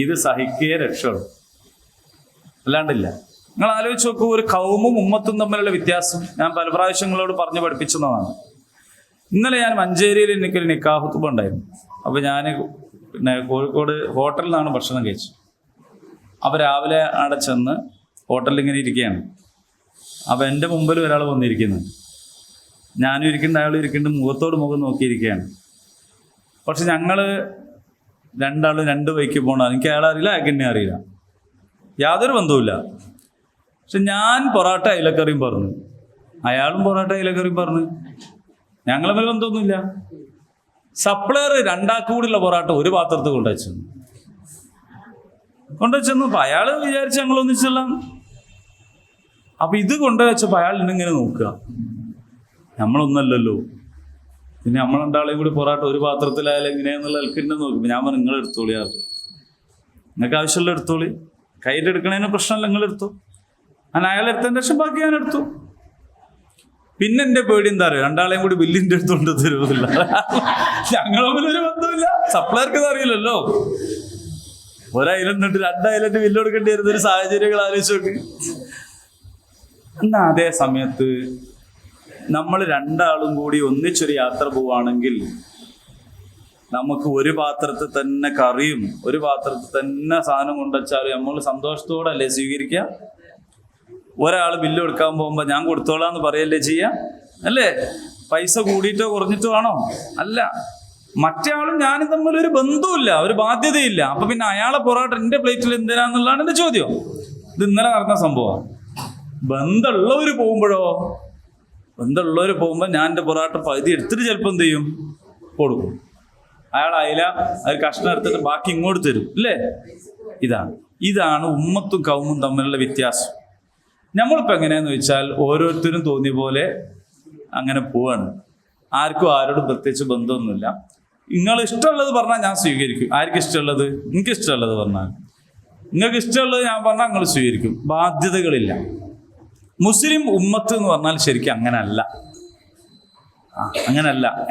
Speaker 1: ഇത് സഹിക്കേ രക്ഷയുള്ളൂ, അല്ലാണ്ടില്ല. നിങ്ങൾ ആലോചിച്ച് നോക്കൂ, ഒരു കൗമും ഉമ്മത്തും തമ്മിലുള്ള വ്യത്യാസം ഞാൻ പല പ്രാവശ്യങ്ങളോട് പറഞ്ഞു പഠിപ്പിച്ചതാണ്. ഇന്നലെ ഞാൻ മഞ്ചേരിയിൽ എനിക്കൊരു നിക്കാഹ് ഖുതുബ ഉണ്ടായിരുന്നു. അപ്പോൾ ഞാൻ പിന്നെ കോഴിക്കോട് ഹോട്ടലിൽ നിന്നാണ് ഭക്ഷണം കഴിച്ചത്. അപ്പോൾ രാവിലെ അവിടെ ചെന്ന് ഹോട്ടലിൽ ഇങ്ങനെ ഇരിക്കുകയാണ്. അപ്പോൾ എൻ്റെ മുമ്പിൽ ഒരാൾ വന്നിരിക്കുന്നുണ്ട്, ഞാനും ഇരിക്കുന്നുണ്ട്, അയാളും ഇരിക്കുന്നുണ്ട്, മുഖത്തോട് മുഖം നോക്കിയിരിക്കുകയാണ്. പക്ഷെ ഞങ്ങൾ രണ്ടാളും രണ്ട് വഴിക്ക് പോകണം. എനിക്ക് അയാളെ അറിയില്ല, അയാൾക്ക് എന്നെ അറിയില്ല, യാതൊരു ബന്ധവുമില്ല. പക്ഷെ ഞാൻ പൊറാട്ട ഇലക്കറിയും പറഞ്ഞു, അയാളും പൊറാട്ട ഇലക്കറിയും പറഞ്ഞു. ഞങ്ങൾ തമ്മിൽ ബന്ധമൊന്നുമില്ല. സപ്ലയർ രണ്ടാൾക്ക് കൂടിയുള്ള പൊറാട്ട ഒരു പാത്രത്തിൽ കൊണ്ടുവച്ചെന്നു. അപ്പൊ അയാൾ വിചാരിച്ച് ഞങ്ങൾ ഒന്നിച്ചുള്ള. അപ്പൊ ഇത് കൊണ്ടുവച്ചപ്പോ അയാൾ ഇന്നിങ്ങനെ നോക്കുക, നമ്മളൊന്നല്ലല്ലോ, പിന്നെ നമ്മൾ രണ്ടാളെയും കൂടി പൊറാട്ട ഒരു പാത്രത്തിലായാലും എങ്ങനെയാന്നുള്ള ആൾക്കിന്നെ നോക്കുമ്പോൾ ഞാൻ പറഞ്ഞു, നിങ്ങൾ എടുത്തോളി, നിങ്ങൾക്ക് ആവശ്യമുള്ള എടുത്തോളി, കയ്യിൽ എടുക്കണതിന് പ്രശ്നമല്ല, നിങ്ങൾ എടുത്തു. ഞാൻ അയാൾ എടുത്തതിൻ്റെ ശേഷം ബാക്കി ഞാൻ എടുത്തു. പിന്നെ എൻ്റെ പേടി എന്താ പറയുക, രണ്ടാളെയും കൂടി ബില്ലിൻ്റെ അടുത്തുകൊണ്ട് തരുമില്ല. ഞങ്ങൾ തമ്മിലൊരു ബന്ധമില്ല, സപ്ലയർക്ക് ഇത് അറിയില്ലല്ലോ. ഒരൈലൻഡ് 2 ഐലൻഡ് ബില്ല് കൊടുക്കേണ്ടി വരുന്ന ഒരു സാഹചര്യങ്ങൾ ആലോചിച്ച് നോക്ക്. എന്നാ അതേ സമയത്ത് നമ്മൾ രണ്ടാളും കൂടി ഒന്നിച്ചൊരു യാത്ര പോവുകയാണെങ്കിൽ നമുക്ക് ഒരു പാത്രത്തിൽ തന്നെ കറിയും ഒരു പാത്രത്തിൽ തന്നെ സാധനം കൊണ്ടുവച്ചാലും നമ്മൾ സന്തോഷത്തോടെ അല്ലേ സ്വീകരിക്കുക. ഒരാൾ ബില്ല് കൊടുക്കാൻ പോകുമ്പോൾ ഞാൻ കൊടുത്തോളാന്ന് പറയല്ലേ ചെയ്യുക, അല്ലേ? പൈസ കൂടിയിട്ടോ കുറഞ്ഞിട്ടോ ആണോ? അല്ല. മറ്റേ ആളും ഞാനും തമ്മിലൊരു ബന്ധവുമില്ല, ഒരു ബാധ്യതയില്ല. അപ്പൊ പിന്നെ അയാളെ പൊറോട്ട എൻ്റെ പ്ലേറ്റിൽ എന്തിനാന്നുള്ളതാണ് എൻ്റെ ചോദ്യം. ഇത് ഇന്നലെ നടന്ന സംഭവമാണ്. ബന്ധമുള്ളവർ പോകുമ്പോൾ ഞാൻ എൻ്റെ പൊറോട്ട പകുതി എടുത്തിട്ട് ചിലപ്പോൾ എന്ത് ചെയ്യും, കൊടുക്കും. അയാൾ അയില അത് കഷ്ണം എടുത്തിട്ട് ബാക്കി ഇങ്ങോട്ട് തരും, അല്ലേ? ഇതാണ് ഉമ്മത്തും കൗമും തമ്മിലുള്ള വ്യത്യാസം. നമ്മളിപ്പോൾ എങ്ങനെയാന്ന് വെച്ചാൽ ഓരോരുത്തരും തോന്നിയ പോലെ അങ്ങനെ പോവാണ്. ആർക്കും ആരോടും പ്രത്യേകിച്ച് ബന്ധമൊന്നുമില്ല. നിങ്ങൾ ഇഷ്ടമുള്ളത് പറഞ്ഞാൽ ഞാൻ സ്വീകരിക്കും. ആർക്കും ഇഷ്ടമുള്ളത്? എനിക്ക് ഇഷ്ടമുള്ളത് പറഞ്ഞാൽ, നിങ്ങൾക്ക് ഇഷ്ടമുള്ളത് ഞാൻ പറഞ്ഞാൽ നിങ്ങൾ സ്വീകരിക്കും. ബാധ്യതകളില്ല. മുസ്ലിം ഉമ്മത്ത് എന്ന് പറഞ്ഞാൽ ശരിക്കും അങ്ങനല്ല.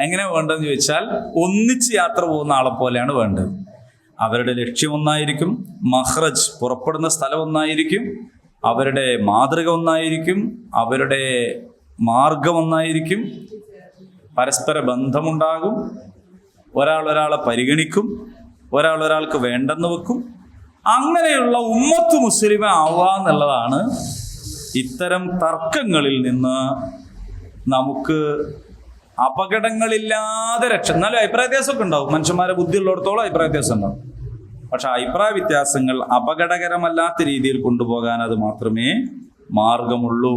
Speaker 1: എങ്ങനെ വേണ്ടതെന്ന് ചോദിച്ചാൽ ഒന്നിച്ച് യാത്ര പോകുന്ന ആളെ പോലെയാണ് വേണ്ടത്. അവരുടെ ലക്ഷ്യം ഒന്നായിരിക്കും, മഹ്റജ് പുറപ്പെടുന്ന സ്ഥലം ഒന്നായിരിക്കും, അവരുടെ മാതൃക ഒന്നായിരിക്കും, അവരുടെ മാർഗം ഒന്നായിരിക്കും, പരസ്പര ബന്ധമുണ്ടാകും, ഒരാളെ പരിഗണിക്കും, ഒരാൾക്ക് വേണ്ടെന്ന് വെക്കും. അങ്ങനെയുള്ള ഉമ്മത്ത് മുസ്ലിമ ആവുക എന്നുള്ളതാണ് ഇത്തരം തർക്കങ്ങളിൽ നിന്ന് നമുക്ക് അപകടങ്ങളില്ലാതെ രക്ഷ. എന്നാലും അഭിപ്രായ വ്യത്യാസമൊക്കെ ഉണ്ടാവും, മനുഷ്യന്മാരെ ബുദ്ധിയുള്ളിടത്തോളം അഭിപ്രായ വ്യത്യാസം ഉണ്ടാവും. പക്ഷെ അഭിപ്രായ വ്യത്യാസങ്ങൾ അപകടകരമല്ലാത്ത രീതിയിൽ കൊണ്ടുപോകാൻ അത് മാത്രമേ മാർഗമുള്ളൂ.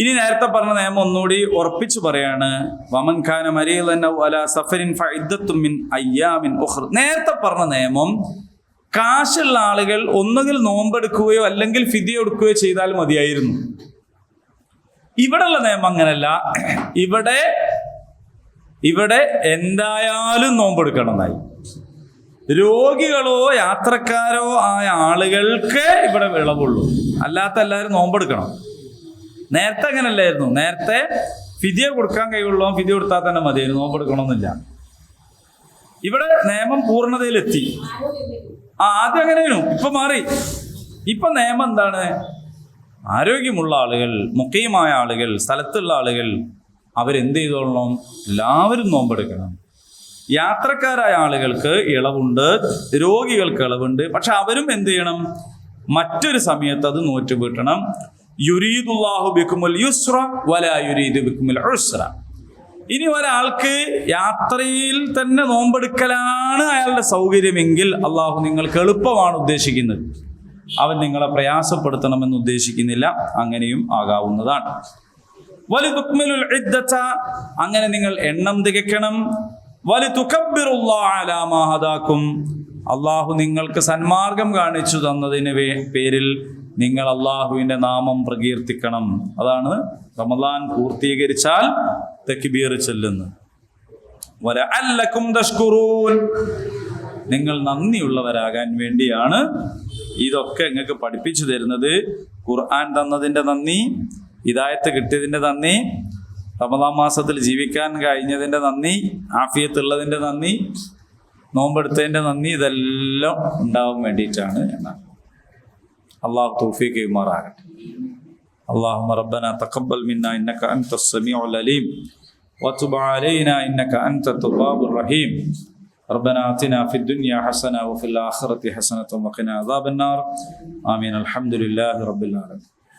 Speaker 1: ഇനി നേരത്തെ പറഞ്ഞ നിയമം ഒന്നുകൂടി ഉറപ്പിച്ചു പറയാണ്. വമൻ ഖാന മരീദൻ ഔ അലാ സഫരിൻ ഫഇദ്ദത്തും മിൻ അയ്യാമിൻ ഉഖ്റ. നേരത്തെ പറഞ്ഞ നിയമം കാശുള്ള ആളുകൾ ഒന്നുകിൽ നോമ്പെടുക്കുകയോ അല്ലെങ്കിൽ ഫിദിയ കൊടുക്കുകയോ ചെയ്താൽ മതിയായിരുന്നു. ഇവിടെയുള്ള നിയമം അങ്ങനല്ല. ഇവിടെ എന്തായാലും നോമ്പെടുക്കണമെന്നായി. രോഗികളോ യാത്രക്കാരോ ആയ ആളുകൾക്ക് ഇവിടെ ഇളവുള്ളൂ, അല്ലാത്ത എല്ലാവരും നോമ്പെടുക്കണം. നേരത്തെ അങ്ങനല്ലായിരുന്നു. നേരത്തെ ഫിദിയ കൊടുക്കാൻ കഴിയുള്ളൂ, ഫിദിയ കൊടുത്താൽ തന്നെ മതിയായിരുന്നു, നോമ്പെടുക്കണമെന്നില്ല. ഇവിടെ നിയമം പൂർണ്ണതയിലെത്തി. ആദ്യം അങ്ങനെയായിരുന്നു, ഇപ്പൊ മാറി. ഇപ്പൊ നിയമം എന്താണ്? ആരോഗ്യമുള്ള ആളുകൾ, മുഖ്യമായ ആളുകൾ, സ്ഥലത്തുള്ള ആളുകൾ അവരെന്ത് ചെയ്തോളണം? എല്ലാവരും നോമ്പെടുക്കണം. യാത്രക്കാരായ ആളുകൾക്ക് ഇളവുണ്ട്, രോഗികൾക്ക് ഇളവുണ്ട്. പക്ഷെ അവരും എന്ത് ചെയ്യണം? മറ്റൊരു സമയത്ത് അത് നോറ്റ് വീട്ടണം. യുരീദുല്ലാഹു ബിക്കുമുൽ യുസ്ര വലാ യുരീദു ബിക്കുമുൽ ഉസ്ര. ഇനി ഒരാൾക്ക് യാത്രയിൽ തന്നെ നോമ്പെടുക്കലാണ് അയാളുടെ സൗകര്യമെങ്കിൽ അള്ളാഹു നിങ്ങൾക്ക് എളുപ്പമാണ് ഉദ്ദേശിക്കുന്നത്, അവൻ നിങ്ങളെ പ്രയാസപ്പെടുത്തണമെന്ന് ഉദ്ദേശിക്കുന്നില്ല. അങ്ങനെയും ആകാവുന്നതാണ്. വലിതുക്മിലുൽ ഇദ്ദത, അങ്ങനെ നിങ്ങൾ എണ്ണം തികയ്ക്കണം. വലിതുകബ്ബിറുല്ലാഹ അലാ മാ ഹദാകും, അള്ളാഹു നിങ്ങൾക്ക് സന്മാർഗം കാണിച്ചു തന്നതിന് പേരിൽ നിങ്ങൾ അള്ളാഹുവിന്റെ നാമം പ്രകീർത്തിക്കണം. അതാണ് റമദാൻ പൂർത്തീകരിച്ചാൽ തക്ബീർ ചൊല്ലുന്നത്. വലഅല്ലകും തഷ്കുറൂൻ, നിങ്ങൾ നന്ദിയുള്ളവരാകാൻ വേണ്ടിയാണ് ഇതൊക്കെ നിങ്ങൾക്ക് പഠിപ്പിച്ചു തരുന്നത്. ഖുർആൻ തന്നതിൻ്റെ നന്ദി, ഹിദായത്ത് കിട്ടിയതിൻ്റെ നന്ദി, റമദാൻ മാസത്തിൽ ജീവിക്കാൻ കഴിഞ്ഞതിൻ്റെ നന്ദി, ആഫിയത്തുള്ളതിൻ്റെ നന്ദി, നോമ്പെടുത്തതിൻ്റെ നന്ദി, ഇതെല്ലാം ഉണ്ടാവാൻ വേണ്ടിയിട്ടാണ് എന്നാണ്. അള്ളാഹു തൗഫീഖ് ചെയ്യുമാറാകട്ടെ. اللهم ربنا تقبل منا إنك أنت السميع العليم وتب علينا إنك أنت التواب الرحيم. ربنا آتنا في الدنيا حسنة وفي الآخرة حسنة وقنا عذاب النار. آمين. الحمد لله رب العالمين.